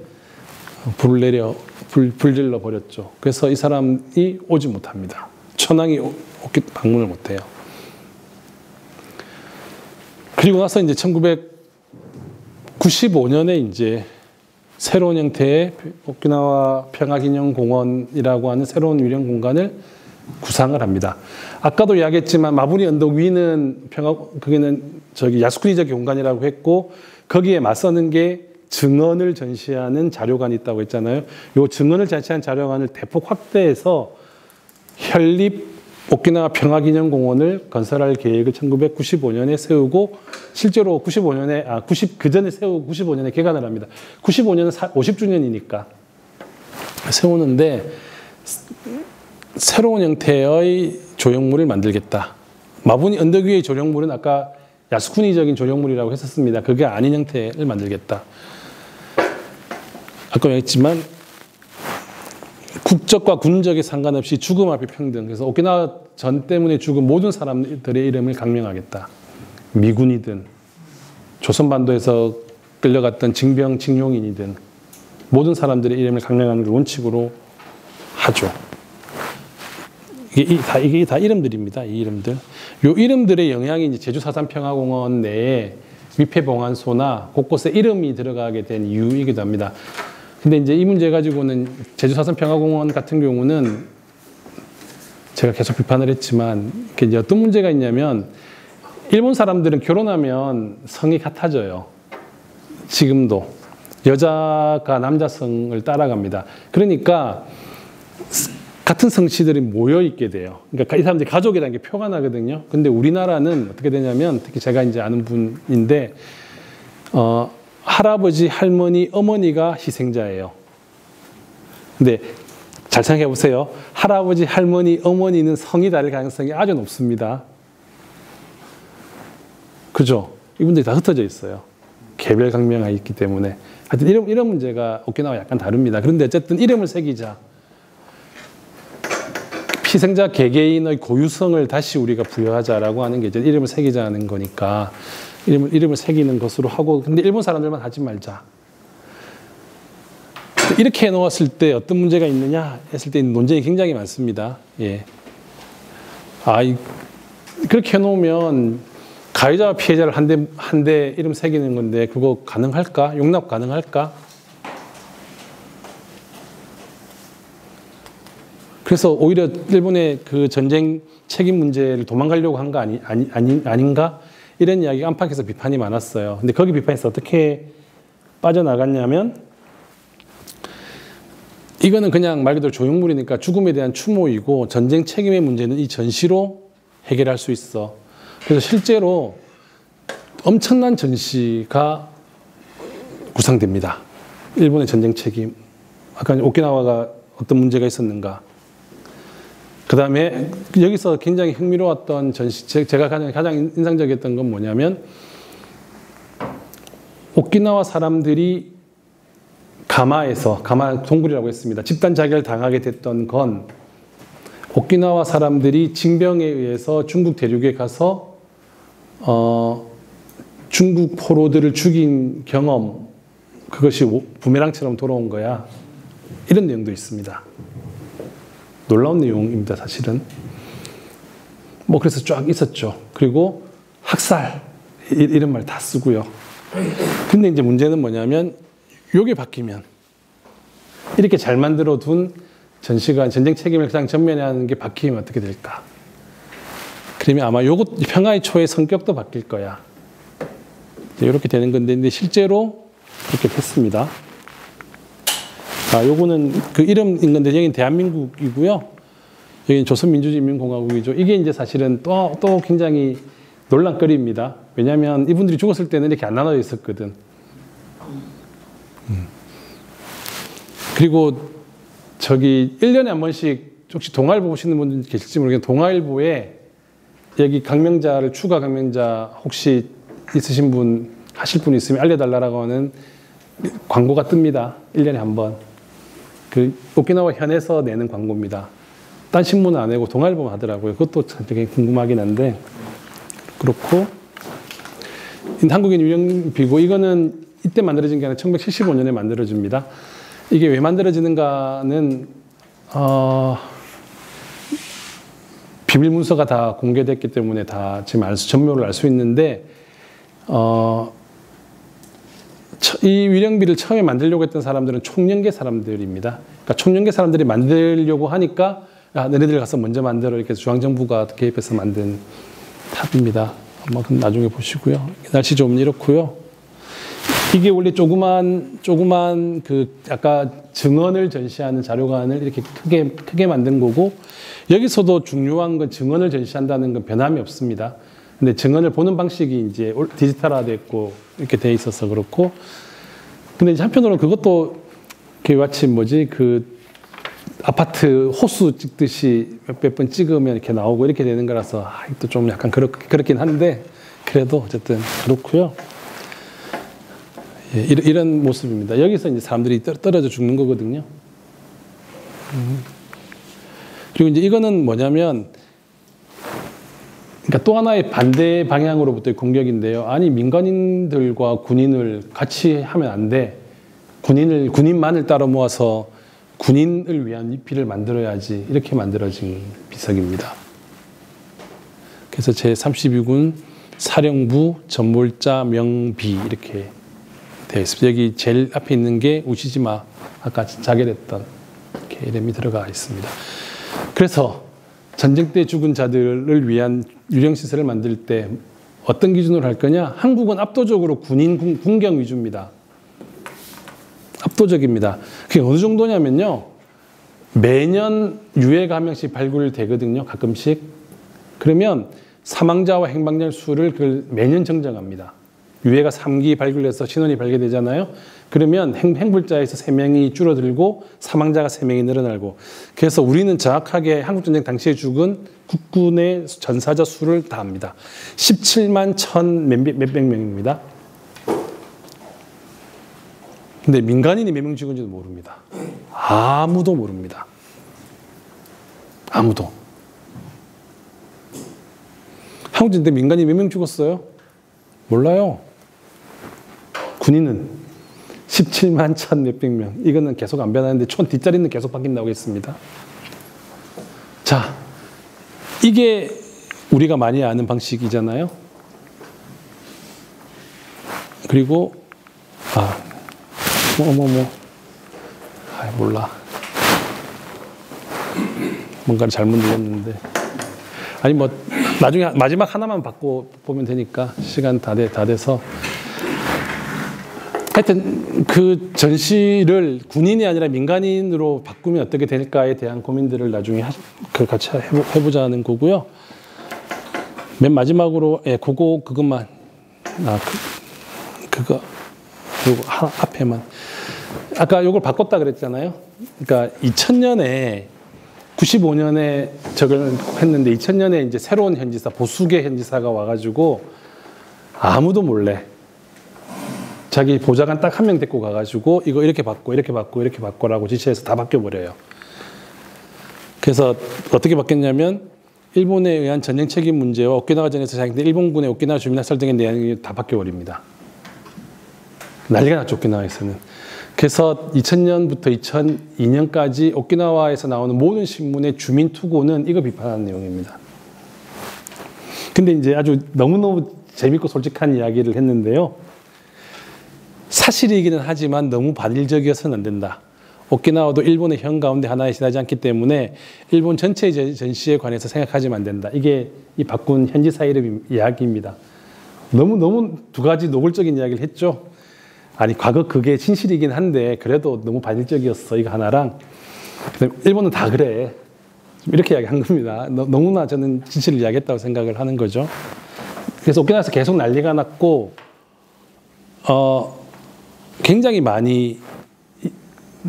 불을 질러 버렸죠. 그래서 이 사람이 오지 못합니다. 천황이 방문을 못해요. 그리고 나서 이제 1995년에 이제 새로운 형태의 오키나와 평화기념공원이라고 하는 새로운 유령 공간을 구상을 합니다. 아까도 이야기했지만 마부니 언덕 위는 거기는 야스쿠니적인 공간이라고 했고 거기에 맞서는 게 증언을 전시하는 자료관이 있다고 했잖아요. 이 증언을 전시하는 자료관을 대폭 확대해서 현립 오키나와 평화기념공원을 건설할 계획을 1995년에 세우고 실제로 그 전에 세우고 95년에 개관을 합니다. 95년은 50주년이니까 세우는데 새로운 형태의 조형물을 만들겠다. 마부니 언덕 위의 조형물은 아까 야스쿠니적인 조형물이라고 했었습니다. 그게 아닌 형태를 만들겠다. 아까 얘기했지만 국적과 군적에 상관없이 죽음 앞에 평등. 그래서 오키나와 전 때문에 죽은 모든 사람들의 이름을 강명하겠다. 미군이든 조선반도에서 끌려갔던 징병 징용인이든 모든 사람들의 이름을 강명하는 걸 원칙으로 하죠. 이게 다 이름들입니다. 이 이름들. 요 이름들의 영향이 이제 제주사산평화공원 내에 위패봉안소나 곳곳에 이름이 들어가게 된 이유이기도 합니다. 근데 이제 이 문제 가지고는 제주사산평화공원 같은 경우는 제가 계속 비판을 했지만 이제 어떤 문제가 있냐면 일본 사람들은 결혼하면 성이 같아져요. 지금도 여자가 남자 성을 따라갑니다. 그러니까 같은 성씨들이 모여 있게 돼요. 그러니까 이 사람들이 가족이라는 게 표가 나거든요. 근데 우리나라는 어떻게 되냐면 특히 제가 이제 아는 분인데 할아버지, 할머니, 어머니가 희생자예요. 근데 잘 생각해 보세요. 할아버지, 할머니, 어머니는 성이 다를 가능성이 아주 높습니다. 그죠? 이분들이 다 흩어져 있어요. 개별 강명이 있기 때문에. 하여튼 이런 문제가 오키나와와 약간 다릅니다. 그런데 어쨌든 이름을 새기자. 희생자 개개인의 고유성을 다시 우리가 부여하자라고 하는 게 이제 이름을 새기자는 거니까 이름을 새기는 것으로 하고, 근데 일본 사람들만 하지 말자. 이렇게 해놓았을 때 어떤 문제가 있느냐 했을 때 논쟁이 굉장히 많습니다. 예. 그렇게 해놓으면 가해자와 피해자를 한 대 이름 새기는 건데 그거 가능할까? 용납 가능할까? 그래서 오히려 일본의 그 전쟁 책임 문제를 도망가려고 한 거 아닌가? 이런 이야기가 안팎에서 비판이 많았어요. 근데 거기 비판에서 어떻게 빠져나갔냐면 이거는 그냥 말 그대로 조형물이니까 죽음에 대한 추모이고 전쟁 책임의 문제는 이 전시로 해결할 수 있어. 그래서 실제로 엄청난 전시가 구상됩니다. 일본의 전쟁 책임. 아까 오키나와가 어떤 문제가 있었는가. 그 다음에 여기서 굉장히 흥미로웠던 전시, 제가 가장 인상적이었던 건 뭐냐면 오키나와 사람들이 가마 동굴이라고 했습니다. 집단 자결 당하게 됐던 건 오키나와 사람들이 징병에 의해서 중국 대륙에 가서 중국 포로들을 죽인 경험, 그것이 부메랑처럼 돌아온 거야. 이런 내용도 있습니다. 놀라운 내용입니다, 사실은. 그래서 쫙 있었죠. 그리고 학살, 이런 말 다 쓰고요. 근데 이제 문제는 뭐냐면, 요게 바뀌면, 이렇게 잘 만들어 둔 전시관, 전쟁 책임을 가장 전면에 하는 게 바뀌면 어떻게 될까? 그러면 아마 평화의 초의 성격도 바뀔 거야. 이렇게 되는 건데, 근데 실제로 그렇게 됐습니다. 요거는 그 이름인 건데, 여기는 대한민국이고요. 여기는 조선민주주의인민공화국이죠. 이게 이제 사실은 또 굉장히 논란거리입니다. 왜냐하면 이분들이 죽었을 때는 이렇게 안 나눠져 있었거든. 그리고 1년에 한 번씩 혹시 동아일보 보시는 분들 계실지 모르겠는데 동아일보에 여기 강명자를 추가 강명자 혹시 있으신 분 하실 분 있으면 알려달라고 하는 광고가 뜹니다. 1년에 한 번. 그 오키나와 현에서 내는 광고입니다. 딴 신문은 안 내고 동아일보만 하더라고요. 그것도 참 되게 궁금하긴 한데 그렇고 한국인 유령비고 이거는 이때 만들어진 게 아니라 1975년에 만들어집니다. 이게 왜 만들어지는가는 비밀 문서가 다 공개됐기 때문에 다 지금 전묘를 알 수 있는데 이 위령비를 처음에 만들려고 했던 사람들은 총련계 사람들입니다. 그러니까 총련계 사람들이 만들려고 하니까 야, 너네들 가서 먼저 만들어 이렇게 중앙정부가 개입해서 만든 탑입니다. 그럼 나중에 보시고요. 날씨 좀 이렇고요. 이게 원래 조그만 그 아까 증언을 전시하는 자료관을 이렇게 크게 만든 거고 여기서도 중요한 건 증언을 전시한다는 건 변함이 없습니다. 근데 증언을 보는 방식이 이제 디지털화됐고 이렇게 돼 있어서 그렇고 근데 이제 한편으로 그것도 마치 그 아파트 호수 찍듯이 몇 번 찍으면 이렇게 나오고 이렇게 되는 거라서 또 좀 약간 그렇긴 한데 그래도 어쨌든 그렇고요. 예, 이런 모습입니다. 여기서 이제 사람들이 떨어져 죽는 거거든요. 그리고 이제 이거는 뭐냐면 그러니까 또 하나의 반대 방향으로부터의 공격인데요. 아니 민간인들과 군인을 같이 하면 안 돼. 군인만을 따로 모아서 군인을 위한 위피를 만들어야지 이렇게 만들어진 비석입니다. 그래서 제32군 사령부 전몰자 명비 이렇게 되어 있습니다. 여기 제일 앞에 있는 게 우시지마 아까 자결했던 이렇게 이름이 들어가 있습니다. 그래서 전쟁 때 죽은 자들을 위한 유령시설을 만들 때 어떤 기준으로 할 거냐? 한국은 압도적으로 군경 위주입니다. 압도적입니다. 그게 어느 정도냐면요. 매년 유해가 한 명씩 발굴되거든요. 가끔씩. 그러면 사망자와 행방자 수를 매년 정정합니다. 유해가 3기 발굴해서 신원이 발견되잖아요. 그러면 행불자에서 3명이 줄어들고 사망자가 3명이 늘어나고 그래서 우리는 정확하게 한국전쟁 당시에 죽은 국군의 전사자 수를 다 합니다. 17만 1,몇백 명입니다. 근데 민간인이 몇 명 죽은지도 모릅니다. 아무도 모릅니다. 아무도. 한국전쟁 때 민간인이 몇 명 죽었어요? 몰라요. 군인은 17만 1,몇백 명. 이거는 계속 안 변하는데 뒷자리는 계속 바뀐다고 했습니다. 자, 이게 우리가 많이 아는 방식이잖아요. 그리고 몰라. 뭔가를 잘못 눌렀는데. 아니 나중에 마지막 하나만 바꿔 보면 되니까 시간 다 돼서. 하여튼 그 전시를 군인이 아니라 민간인으로 바꾸면 어떻게 될까에 대한 고민들을 나중에 같이 해보자는 거고요. 맨 마지막으로 그것만 그거 앞에만 아까 요걸 바꿨다 그랬잖아요. 그러니까 2000년에 95년에 저걸 했는데 2000년에 이제 새로운 현지사 보수계 현지사가 와가지고 아무도 몰래 자기 보좌관 딱 한 명 데리고 가가지고 이거 이렇게 바꿔 이렇게 바꿔라고 지시해서 다 바뀌어버려요. 그래서 어떻게 바뀌었냐면 일본에 의한 전쟁 책임 문제와 오키나와 전에서 자행된 일본군의 오키나와 주민학살 등의 내용이 다 바뀌어버립니다. 난리가 났죠, 오키나와에서는. 그래서 2000년부터 2002년까지 오키나와에서 나오는 모든 신문의 주민 투고는 이거 비판하는 내용입니다. 근데 이제 아주 너무너무 재밌고 솔직한 이야기를 했는데요. 사실이기는 하지만 너무 반일적이어서는 안 된다. 오키나와도 일본의 현 가운데 하나에 지나지 않기 때문에 일본 전체의 전시에 관해서 생각하지만 안 된다. 이게 이 바꾼 현지사 이름 이야기입니다. 너무 두 가지 노골적인 이야기를 했죠. 아니 과거 그게 진실이긴 한데 그래도 너무 반일적이었어 이거 하나랑 일본은 다 그래 이렇게 이야기한 겁니다. 너무나 저는 진실을 이야기했다고 생각을 하는 거죠. 그래서 오키나와에서 계속 난리가 났고 굉장히 많이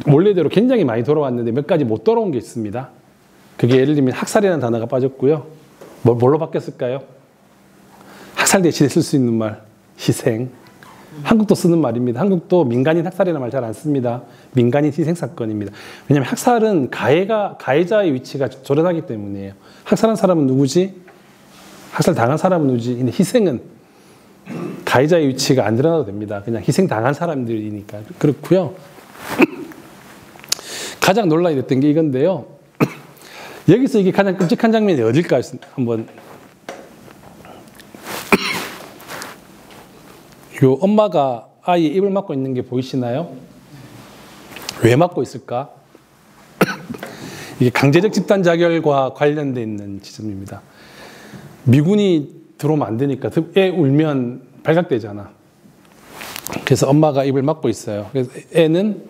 원래대로 굉장히 많이 돌아왔는데 몇 가지 못 돌아온 게 있습니다. 그게 예를 들면 학살이라는 단어가 빠졌고요. 뭘로 바뀌었을까요? 학살 대신에 쓸 수 있는 말, 희생. 한국도 쓰는 말입니다. 한국도 민간인 학살이라는 말 잘 안 씁니다. 민간인 희생 사건입니다. 왜냐하면 학살은 가해자의 위치가 조련하기 때문이에요. 학살한 사람은 누구지? 학살 당한 사람은 누구지? 근데 희생은 가해자의 위치가 안 드러나도 됩니다. 그냥 희생 당한 사람들이니까. 그렇고요. 가장 논란이 됐던 게 이건데요. 여기서 이게 가장 끔찍한 장면이 어딜까 한번. 요 엄마가 아이의 입을 막고 있는 게 보이시나요? 왜 막고 있을까? 이게 강제적 집단 자결과 관련돼 있는 지점입니다. 미군이 들어오면 안 되니까 애 울면 발각되잖아. 그래서 엄마가 입을 막고 있어요. 그래서 애는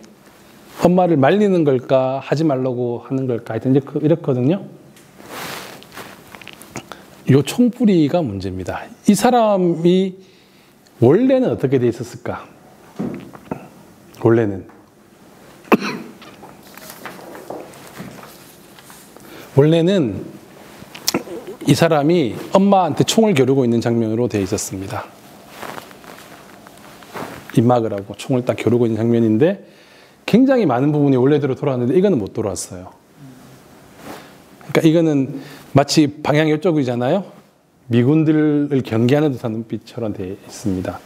엄마를 말리는 걸까 하지 말라고 하는 걸까 하여튼 이렇거든요. 요 총뿌리가 문제입니다. 이 사람이 원래는 어떻게 돼 있었을까? 원래는 이 사람이 엄마한테 총을 겨루고 있는 장면으로 되어 있었습니다. 입 막으라고 총을 딱 겨루고 있는 장면인데 굉장히 많은 부분이 원래대로 돌아왔는데 이거는 못 돌아왔어요. 그러니까 이거는 마치 방향이 이쪽이잖아요. 미군들을 경계하는 듯한 눈빛처럼 되어 있습니다.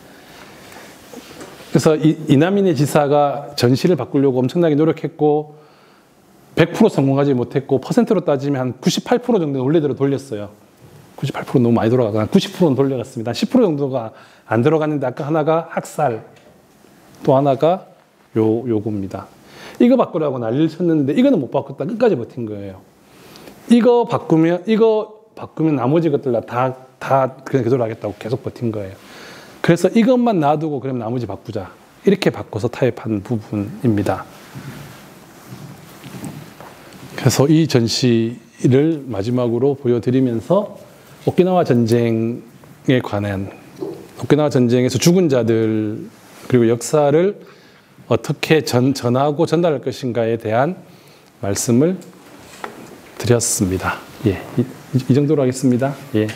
그래서 이남인의 지사가 전시를 바꾸려고 엄청나게 노력했고 100% 성공하지 못했고 퍼센트로 따지면 한 98% 정도는 원래대로 돌렸어요. 98% 너무 많이 돌아가고 한 90%는 돌려갔습니다. 10% 정도가 안 들어갔는데 아까 하나가 학살, 또 하나가 요겁니다. 이거 바꾸라고 난리를 쳤는데 이거는 못 바꿨다. 끝까지 버틴 거예요. 이거 바꾸면 나머지 것들 다 그냥 그대로 하겠다고 계속 버틴 거예요. 그래서 이것만 놔두고 그럼 나머지 바꾸자. 이렇게 바꿔서 타협한 부분입니다. 그래서 이 전시를 마지막으로 보여드리면서 오키나와 전쟁에 관한 오키나와 전쟁에서 죽은 자들 그리고 역사를 어떻게 전하고 전달할 것인가에 대한 말씀을 드렸습니다. 예, 이 정도로 하겠습니다. 예.